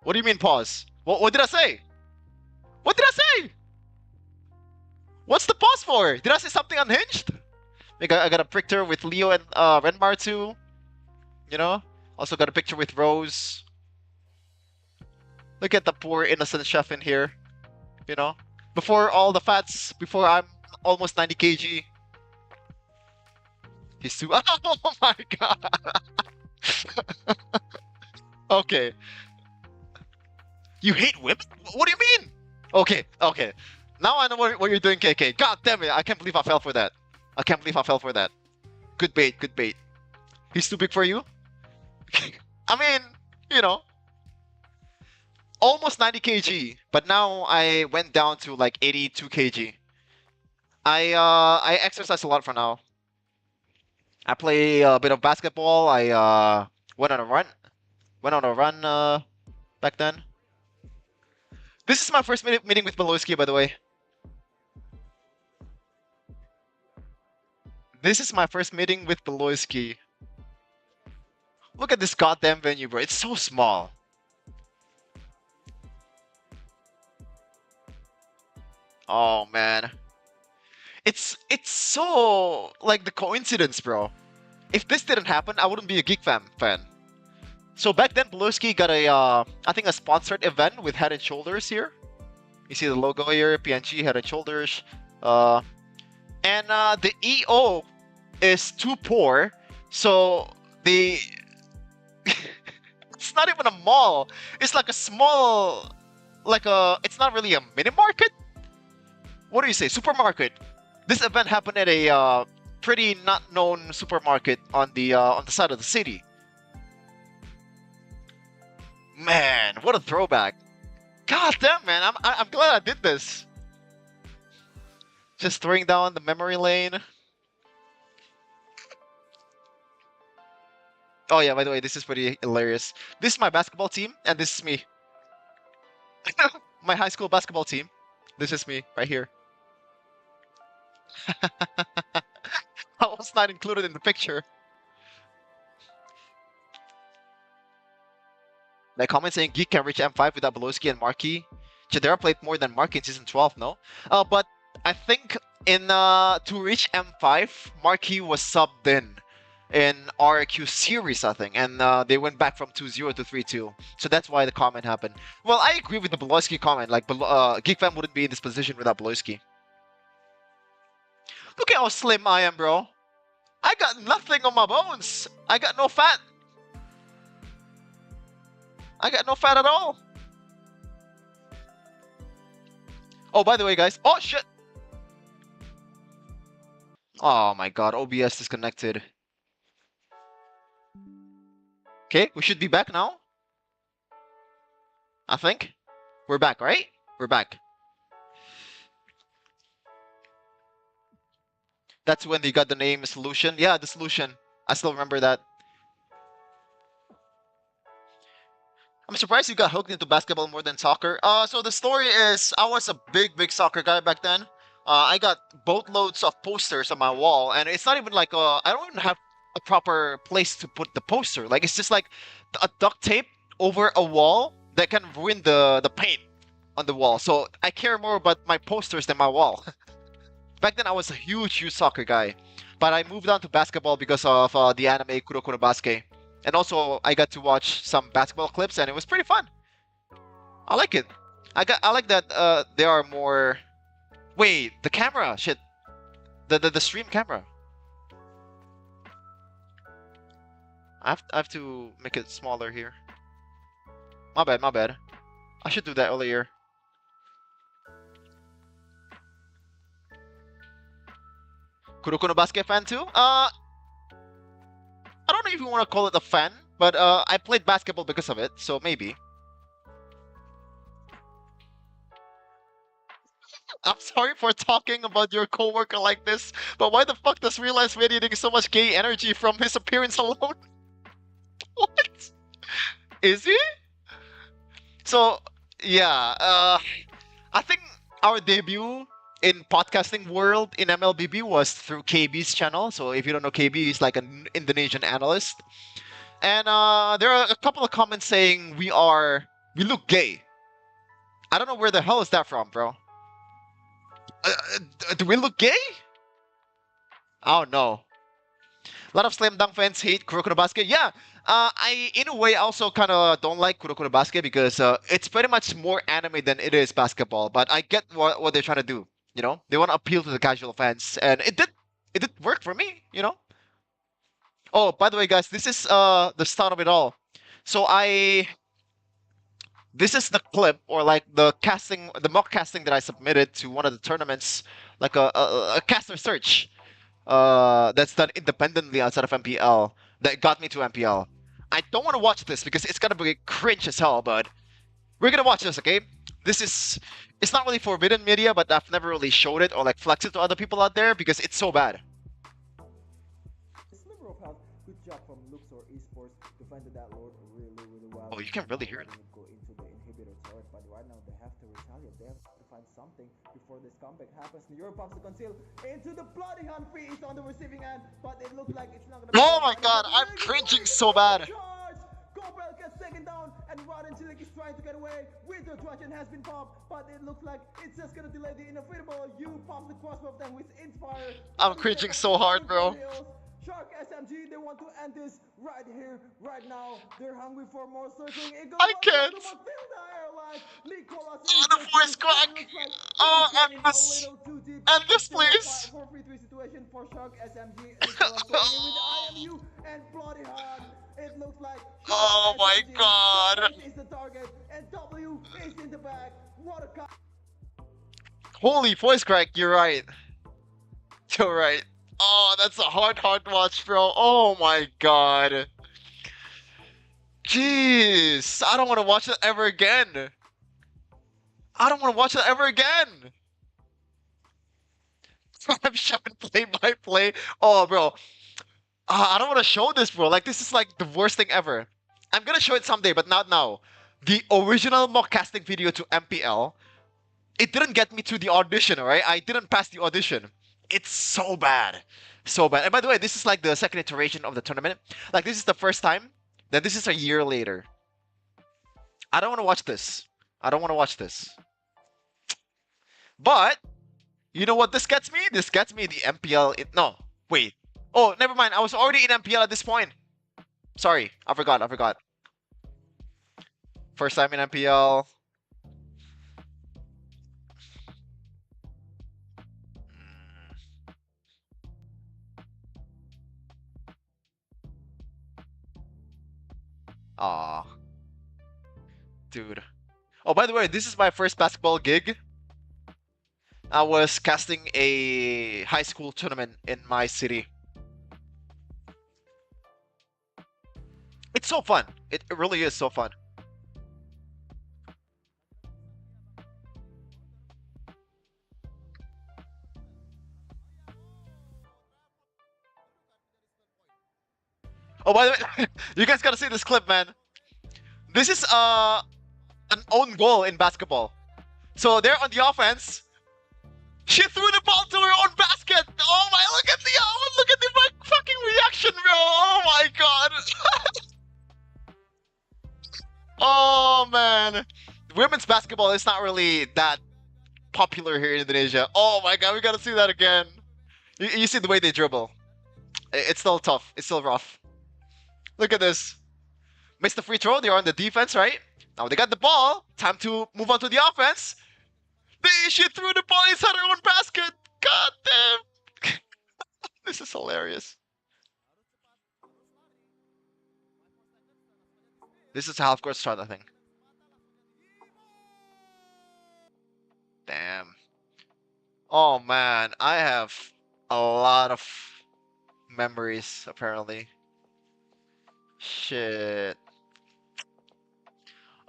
What do you mean pause? What did I say? What did I say? What's the pause for? Did I say something unhinged? I got a picture with Leo and Renmar too. You know? Also got a picture with Rose. Look at the poor innocent chef in here. You know? Before all the fats, before I'm almost 90 kg. He's too. Oh my god! Okay. You hate women? What do you mean? Okay, okay. Now I know what you're doing, KK. God damn it, I can't believe I fell for that. I can't believe I fell for that. Good bait, good bait. He's too big for you? I mean, you know, almost 90 kg, but now I went down to like 82 kg. I exercise a lot for now. I play a bit of basketball. I went on a run. Went on a run back then. This is my first meeting with Beloski, by the way. This is my first meeting with Beloski. Look at this goddamn venue, bro. It's so small. Oh man. It's so like the coincidence, bro. If this didn't happen, I wouldn't be a Geek fan. So back then, Beloski got a I think a sponsored event with Head and Shoulders here. You see the logo here, PNG Head and Shoulders. And the EO is too poor, so they it's not even a mall. It's like a small, like a. It's not really a mini market. What do you say, supermarket? This event happened at a pretty not known supermarket on the side of the city. Man, what a throwback! God damn, man, I'm glad I did this. Just throwing down the memory lane. Oh yeah, by the way, this is pretty hilarious. This is my basketball team, and this is me. My high school basketball team. This is me right here. How was not included in the picture. My comment saying Geek can reach M5 without Beloski and Marky. Chidera played more than Marky in season 12, no? But I think in to reach M5, Marky was subbed in RQ series, I think, and they went back from 2-0 to 3-2. So that's why the comment happened. Well, I agree with the Beloski comment. Like, Geek Fam wouldn't be in this position without Beloski. Look at how slim I am, bro. I got nothing on my bones. I got no fat. I got no fat at all. Oh, by the way, guys. Oh, shit. Oh, my God. OBS disconnected. Okay, we should be back now. I think. We're back, right? We're back. That's when they got the name Solution. Yeah, the Solution. I still remember that. I'm surprised you got hooked into basketball more than soccer. So the story is, I was a big soccer guy back then. I got boatloads of posters on my wall, and it's not even like I don't even have a proper place to put the poster. Like, it's just like a duct tape over a wall that can ruin the paint on the wall. So I care more about my posters than my wall. Back then, I was a huge soccer guy, but I moved on to basketball because of the anime Kuroko no Basket. And also, I got to watch some basketball clips, and it was pretty fun. I like it. I like that there are more. Wait, the camera, shit, the stream camera. I have to make it smaller here. My bad, my bad. I should do that earlier. Kuroko no Basket fan too? I don't know if you want to call it a fan, but I played basketball because of it, so maybe. I'm sorry for talking about your coworker like this, but why the fuck does Realize radiating so much gay energy from his appearance alone? What? Is he? So, yeah, I think our debut in podcasting world in MLBB was through KB's channel. So if you don't know KB, he's like an Indonesian analyst. And there are a couple of comments saying we look gay. I don't know where the hell is that from, bro. Do we look gay? Oh no. A lot of Slam Dunk fans hate Kuroko no Basket. Yeah, I in a way also kind of don't like Kuroko no Basket because it's pretty much more anime than it is basketball. But I get what they're trying to do. You know, they want to appeal to the casual fans, and it did work for me. You know. Oh, by the way, guys, this is the start of it all. So this is the clip or like the mock casting that I submitted to one of the tournaments, like a caster search. That's done independently outside of MPL that got me to MPL. I don't want to watch this because it's gonna be cringe as hell, but we're gonna watch this, okay? It's not really forbidden media, but I've never really showed it or like flexed it to other people out there because it's so bad. Good job from Luxor Esports to find that Lord really well. Oh, you can really hear it. Go into the inhibitor turret, but right now they have to retaliate. They have to find something before this comeback happens. Europops to conceal into the bloody hand. Free is on the receiving end, but it looks like it's not gonna be. Oh my god, I'm cringing so bad. Gobrel gets taken down, and Raden Chilik is trying to get away. Winter Trajan has been popped, but it looks like it's just gonna delay the inevitable. You pop the crossbow then with Inspire. I'm cringing so hard, bro. Shark SMG, they want to end this right here, right now. They're hungry for more circling. I can't. Oh, the voice crack. Oh, end this. End this, please. 4-3-3 situation for Shark SMG. with IMU and Bloody Hand. It looks like oh my god. Is the target and W is in the back. What a holy voice crack, you're right. You're right. Oh, that's a hard watch, bro. Oh my god. Jeez. I don't want to watch it ever again. I don't want to watch it ever again. I'm showing play-by-play. Oh, bro. I don't want to show this, bro. Like, this is like the worst thing ever. I'm gonna show it someday, but not now. The original mock casting video to MPL, it didn't get me to the audition, alright? I didn't pass the audition. It's so bad. So bad. And by the way, this is like the second iteration of the tournament. Like this is the first time. Then this is a year later. I don't want to watch this. I don't want to watch this. But you know what this gets me? This gets me the MPL. No, wait. Oh, never mind. I was already in MPL at this point. Sorry, I forgot. I forgot. First time in MPL. Aw, dude. Oh, by the way, this is my first basketball gig. I was casting a high school tournament in my city. It's so fun. It really is so fun. Oh, by the way, you guys gotta see this clip, man. This is an own goal in basketball. So they're on the offense. She threw the ball to her own basket. Oh my! Look at the fucking reaction, bro. Oh my god. Oh man, women's basketball is not really that popular here in Indonesia. Oh my god, we gotta see that again. You see the way they dribble. It's still tough. It's still rough. Look at this. Missed the free throw. They're on the defense, right? Now they got the ball. Time to move on to the offense. She threw the ball inside her own basket. God damn. This is hilarious. This is a half court start, I think. Damn. Oh man, I have a lot of memories apparently. Shit.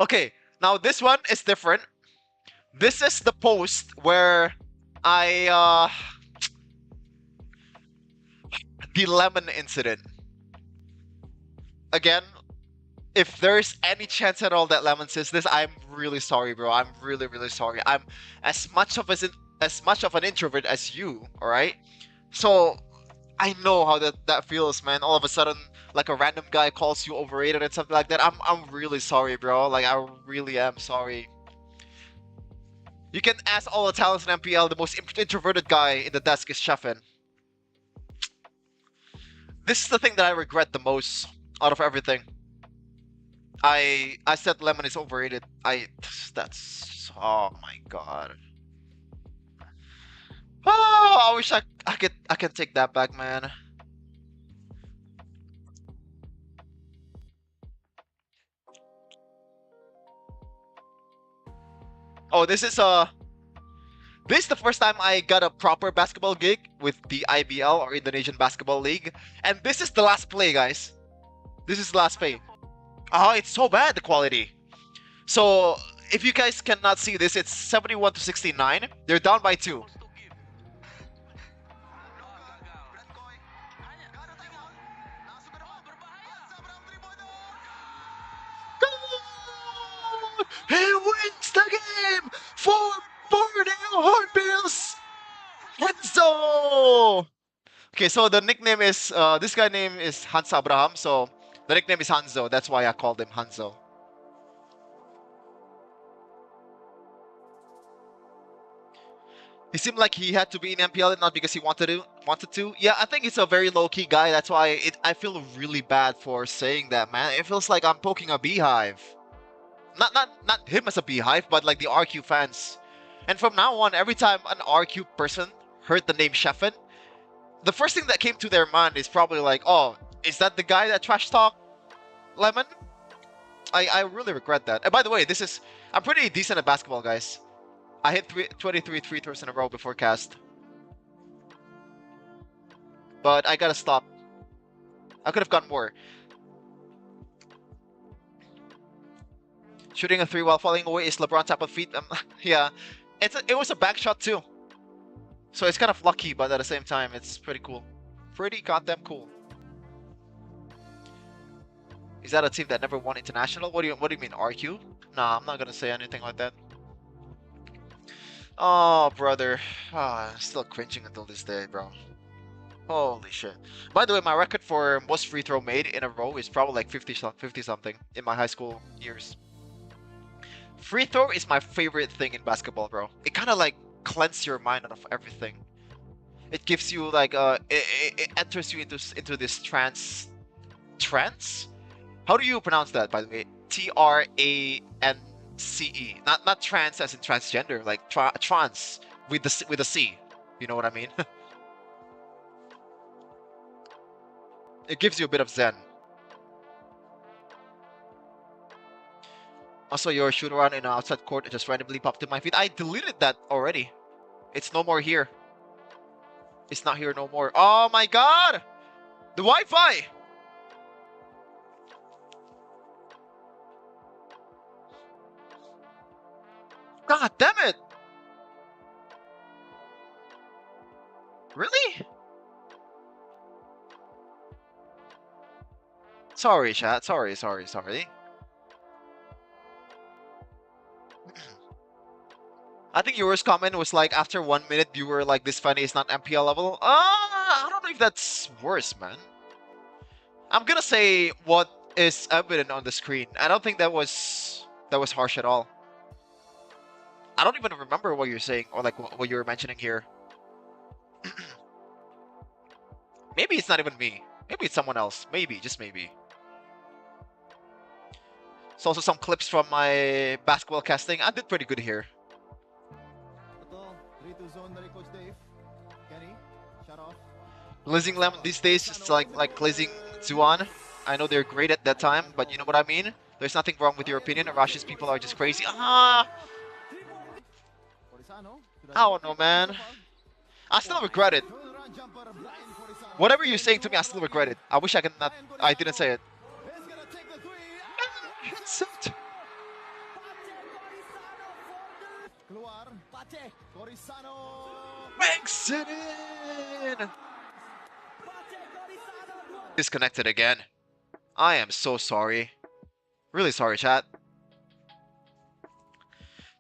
Okay, now this one is different. This is the post where I the lemon incident. Again, if there's any chance at all that Lemon says this, I'm really sorry, bro. I'm really, really sorry. I'm as much of an introvert as you, all right? So I know how that feels, man. All of a sudden, like a random guy calls you overrated and something like that. I'm really sorry, bro. Like I really am sorry. You can ask all the talents in MPL. The most introverted guy in the desk is Sheffin. This is the thing that I regret the most out of everything. I said Lemon is overrated. That's oh my god. Oh, I wish I could take that back, man. Oh, this is the first time I got a proper basketball gig with the IBL or Indonesian Basketball League, and this is the last play, guys. This is the last play. Oh, it's so bad, the quality. So if you guys cannot see this, it's 71 to 69. They're down by 2. He wins the game for Borneo Hornbills. Hanzo. Okay, so the nickname is this guy name is Hans Abraham, so the nickname is Hanzo. That's why I called him Hanzo. He seemed like he had to be in MPL, not because he wanted to. Yeah, I think he's a very low-key guy. That's why I feel really bad for saying that, man. It feels like I'm poking a beehive. Not him as a beehive, but like the RQ fans. And from now on, every time an RQ person heard the name Sheffin, the first thing that came to their mind is probably like, oh, is that the guy that trash talk Lemon? I really regret that. And by the way, I'm pretty decent at basketball, guys. I hit 23 free throws in a row before cast. But I gotta stop. I could have gotten more. Shooting a 3 while falling away is LeBron type of feat. Yeah, it was a back shot too. So it's kind of lucky, but at the same time, it's pretty cool. Pretty goddamn cool. Is that a team that never won international? What do you mean, RQ? Nah, I'm not gonna say anything like that. Oh, brother. I'm still cringing until this day, bro. Holy shit. By the way, my record for most free throw made in a row is probably like 50 something in my high school years. Free throw is my favorite thing in basketball, bro. It kind of like cleanses your mind of everything. It gives you like it enters you into this trance. How do you pronounce that, by the way? Trance. Not trans as in transgender, like trance with the C. You know what I mean? It gives you a bit of zen. Also, your shoot around in an outside court, it just randomly popped in my feed. I deleted that already. It's no more here. It's not here no more. Oh my god! The Wi-Fi! God damn it! Really? Sorry, chat. Sorry. I think your worst comment was like, after 1 minute, you were like, this funny is not MPL level. I don't know if that's worse, man. I'm gonna say what is evident on the screen. I don't think that was harsh at all. I don't even remember what you're saying or like what you were mentioning here. Maybe it's not even me. Maybe it's someone else. Maybe, just maybe. It's also some clips from my basketball casting. I did pretty good here. Glazing Lemon these days is like glazing Zuan. I know they're great at that time, but you know what I mean? There's nothing wrong with your opinion. Russia's people are just crazy. I don't know, man. I still regret it. Whatever you're saying to me, I still regret it. I wish I didn't say it. Banks it in! Disconnected again. I am so sorry. Really sorry, chat.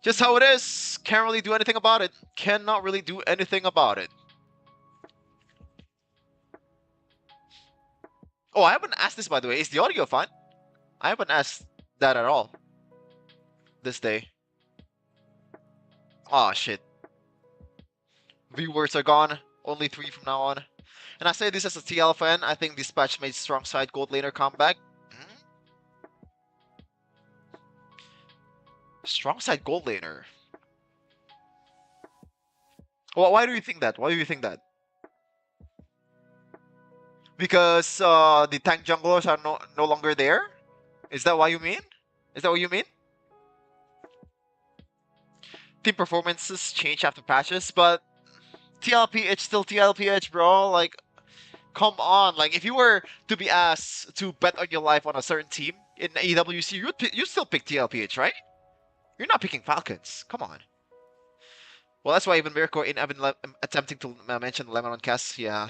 Just how it is. Can't really do anything about it. Cannot really do anything about it. Oh, I haven't asked this, by the way. Is the audio fine? I haven't asked that at all this day. Aw, shit. Viewers are gone. Only 3 from now on. And I say this as a TL fan. I think Dispatch made strong side gold laner comeback. Strong side gold laner. Well, why do you think that? Why do you think that? Because the tank junglers are no longer there? Is that what you mean? Is that what you mean? Team performances change after patches, but TLPH still TLPH, bro. Like, come on. Like, if you were to be asked to bet on your life on a certain team in EWC, you'd still pick TLPH, right? You're not picking Falcons. Come on. Well, that's why even Mirko in attempting to mention Lemon on Cass, yeah.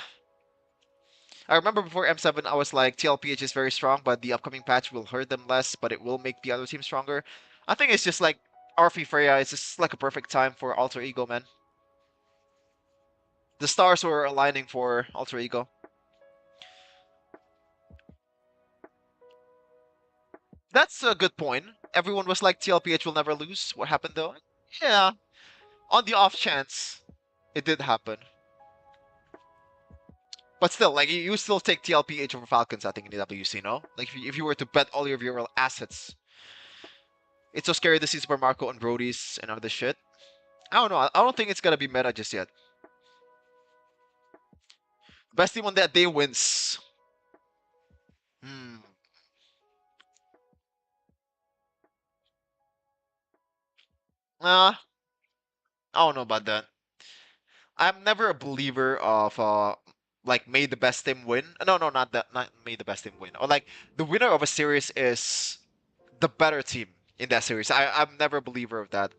I remember before M7, I was like, TLPH is very strong, but the upcoming patch will hurt them less, but it will make the other team stronger. I think it's just like Arfi Freya, it's just like a perfect time for Alter Ego, man. The stars were aligning for Alter Ego. That's a good point. Everyone was like, TLPH will never lose. What happened though? Yeah. On the off chance, it did happen. But still, like, you still take TLPH over Falcons, I think, in the WC, no? Like, if you were to bet all of your assets. It's so scary to see Super Marco and Brody's and other shit. I don't know. I don't think it's gonna be meta just yet. Best team on that day wins. I don't know about that. I'm never a believer of like made the best team win. No, not that. Not made the best team win. Or like the winner of a series is the better team in that series. I'm never a believer of that.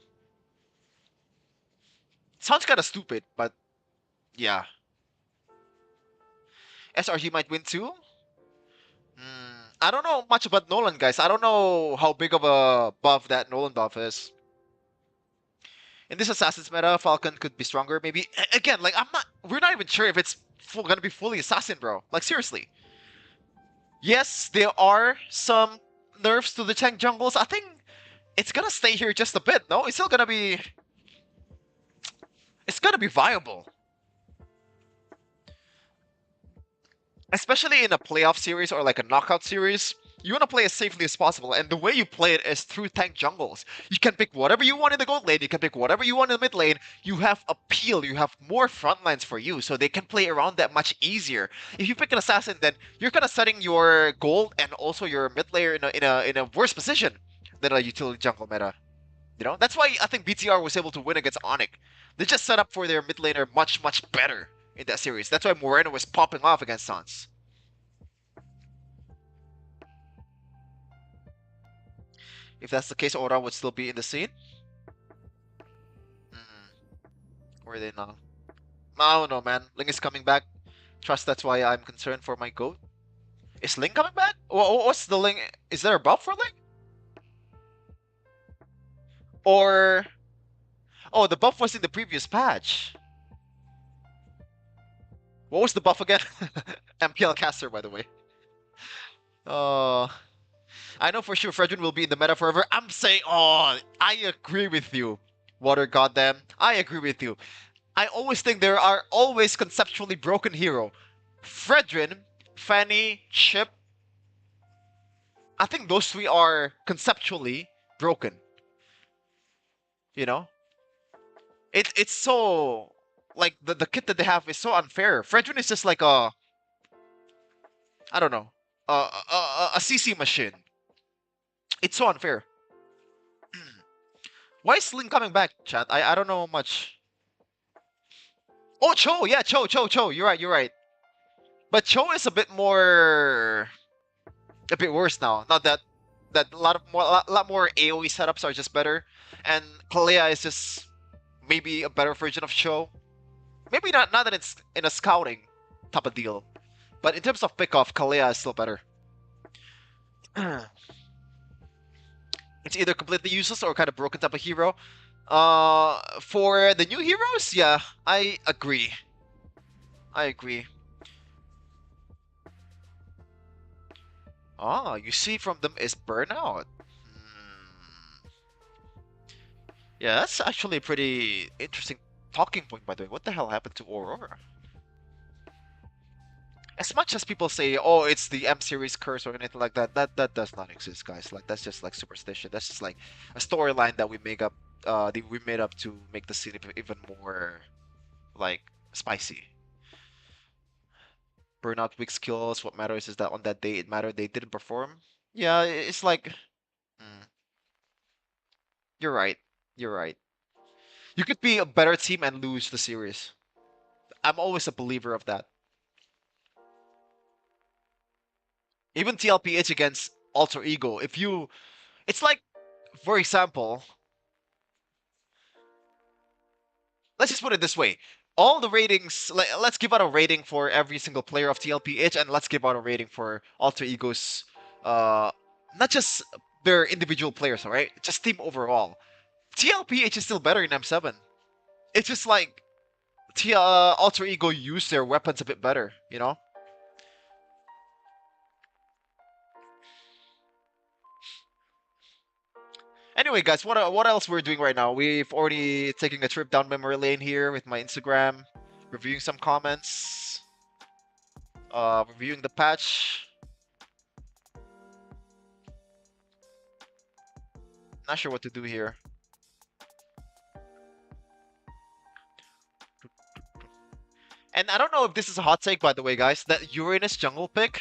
Sounds kind of stupid, but yeah. SRG might win too. I don't know much about Nolan, guys. I don't know how big of a buff that Nolan buff is. In this Assassin's meta, Falcon could be stronger. Maybe again, like we're not even sure if it's gonna be fully Assassin, bro. Like seriously. Yes, there are some nerfs to the tank jungles. I think it's gonna stay here just a bit. No, it's still gonna be. It's gonna be viable. Especially in a playoff series or like a knockout series, you want to play as safely as possible, and the way you play it is through tank jungles. You can pick whatever you want in the gold lane, you can pick whatever you want in the mid lane. You have appeal, you have more front lines for you, so they can play around that much easier. If you pick an assassin, then you're kind of setting your gold and also your mid laner in a worse position than a utility jungle meta. You know, that's why I think BTR was able to win against Onyx. They just set up for their mid laner much better in that series. That's why Moreno was popping off against Sans. If that's the case, Aura would still be in the scene. Where are they now? I don't know, man. Ling is coming back. Trust that's why I'm concerned for my goat. Is Ling coming back? What's the Ling? Is there a buff for Ling? Or... Oh, the buff was in the previous patch. What was the buff again? MPL caster, by the way. I know for sure Fredrin will be in the meta forever. I'm saying, I agree with you. Water goddamn, I agree with you. I always think there are always conceptually broken hero. Fredrin, Fanny, Chip. I think those three are conceptually broken. You know? It's so... Like, the kit that they have is so unfair. Fredrin is just like a... I don't know. A CC machine. It's so unfair. Why is Ling coming back, chat? I don't know much. Oh, Cho! Yeah, Cho. You're right. But Cho is a bit more... A bit worse now. Not that... That a lot more AoE setups are just better. And Kalea is just... Maybe a better version of Cho. Maybe not that it's in a scouting type of deal. But in terms of pickoff, Kalea is still better. It's either completely useless or kind of broken type of hero. For the new heroes, yeah, I agree. You see from them is burnout. Yeah, that's actually a pretty interesting talking point, by the way. What the hell happened to Aurora? As much as people say, oh, it's the M series curse or anything like that, that does not exist, guys. Like that's just like superstition. That's just like a storyline that we make up. That we made up to make the scene even more like spicy. Burnout weak skills. What matters is that on that day it mattered they didn't perform. Yeah, it's like, you're right. You're right. You could be a better team and lose the series. I'm always a believer of that. Even TLPH against Alter Ego, if you... It's like, for example... Let's just put it this way. All the ratings... Let's give out a rating for every single player of TLPH, and let's give out a rating for Alter Ego's... not just their individual players, alright? Just team overall. TLPH is still better in M7. It's just like... Alter Ego used their weapons a bit better, you know? Anyway, guys, what else we're doing right now? We've already taken a trip down memory lane here with my Instagram, reviewing some comments, reviewing the patch. Not sure what to do here. And I don't know if this is a hot take, by the way, guys. That Uranus jungle pick.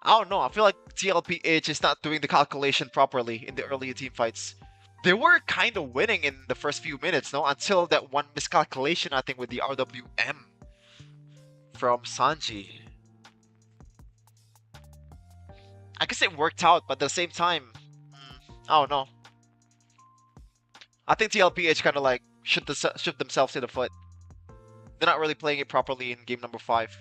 I don't know. I feel like TLPH is not doing the calculation properly in the early team fights. They were kind of winning in the first few minutes, no? Until that one miscalculation, I think, with the RWM from Sanji. I guess it worked out, but at the same time, I don't know. I think TLPH kind of like shoot themselves in the foot. They're not really playing it properly in game number 5.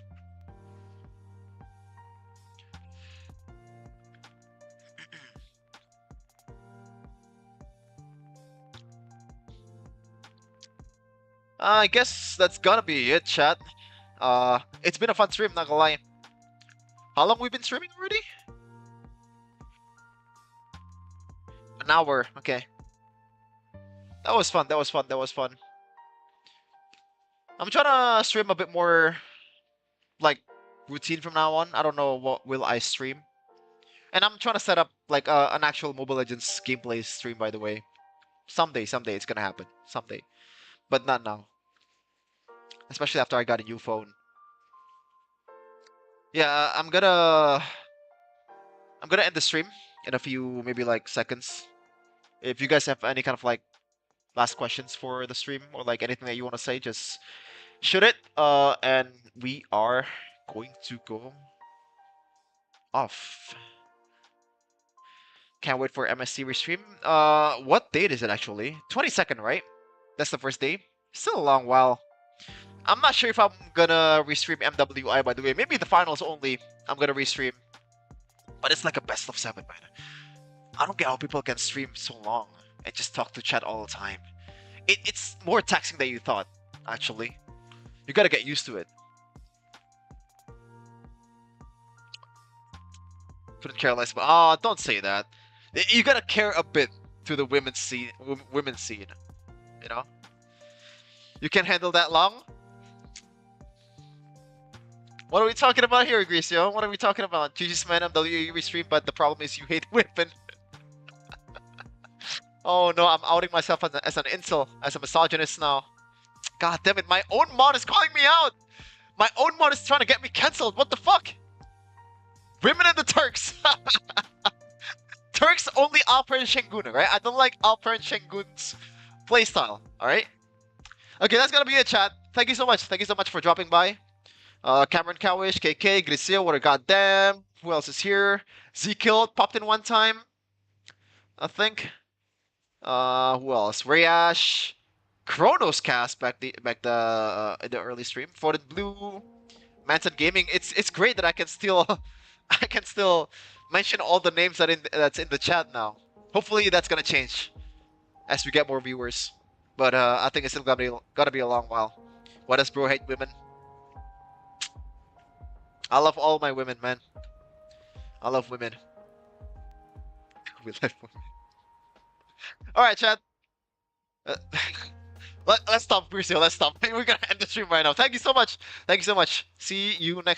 I guess that's gonna be it, chat. It's been a fun stream, not gonna lie. How long we been streaming already? An hour. Okay. That was fun. That was fun. That was fun. I'm trying to stream a bit more, like, routine from now on. I don't know what will I stream. And I'm trying to set up like an actual Mobile Legends gameplay stream. By the way, someday it's gonna happen. Someday, but not now. Especially after I got a new phone. Yeah, I'm gonna end the stream in a few maybe like seconds. If you guys have any kind of like last questions for the stream or like anything that you want to say, just shoot it. And we are going to go off. Can't wait for MSC restream. What date is it actually? 22nd, right? That's the first day. Still a long while. I'm not sure if I'm gonna restream MWI, by the way. Maybe the finals only I'm gonna restream. But it's like a best of 7, man. I don't get how people can stream so long and just talk to chat all the time. It's more taxing than you thought, actually. You gotta get used to it. Couldn't care less, but don't say that. You gotta care a bit to the women's scene, you know? You can handle that long? What are we talking about here, Grisio? What are we talking about? GG's man, WWE restream, but the problem is you hate women. Oh no, I'm outing myself as an incel, as a misogynist now. God damn it, my own mod is calling me out! My own mod is trying to get me cancelled, what the fuck? Women and the Turks! Turks only Alperen Şengün, right? I don't like Alperen Şengün's playstyle, alright? Okay, that's gonna be it, chat. Thank you so much. Thank you so much for dropping by. Cameron Cowish, KK, Grisio, what a goddamn. Who else is here? Z-Killed popped in one time, I think. Who else? Rayash, Kronos Cast back in the early stream. Forded Blue, Manson Gaming. It's great that I can still I can still mention all the names that's in the chat now. Hopefully that's gonna change as we get more viewers. But I think it's still gotta be a long while. Why does bro hate women? I love all my women, man. I love women. We love women. Alright, chat. Let's stop, Brucio. Let's stop. We're gonna end the stream right now. Thank you so much. Thank you so much. See you next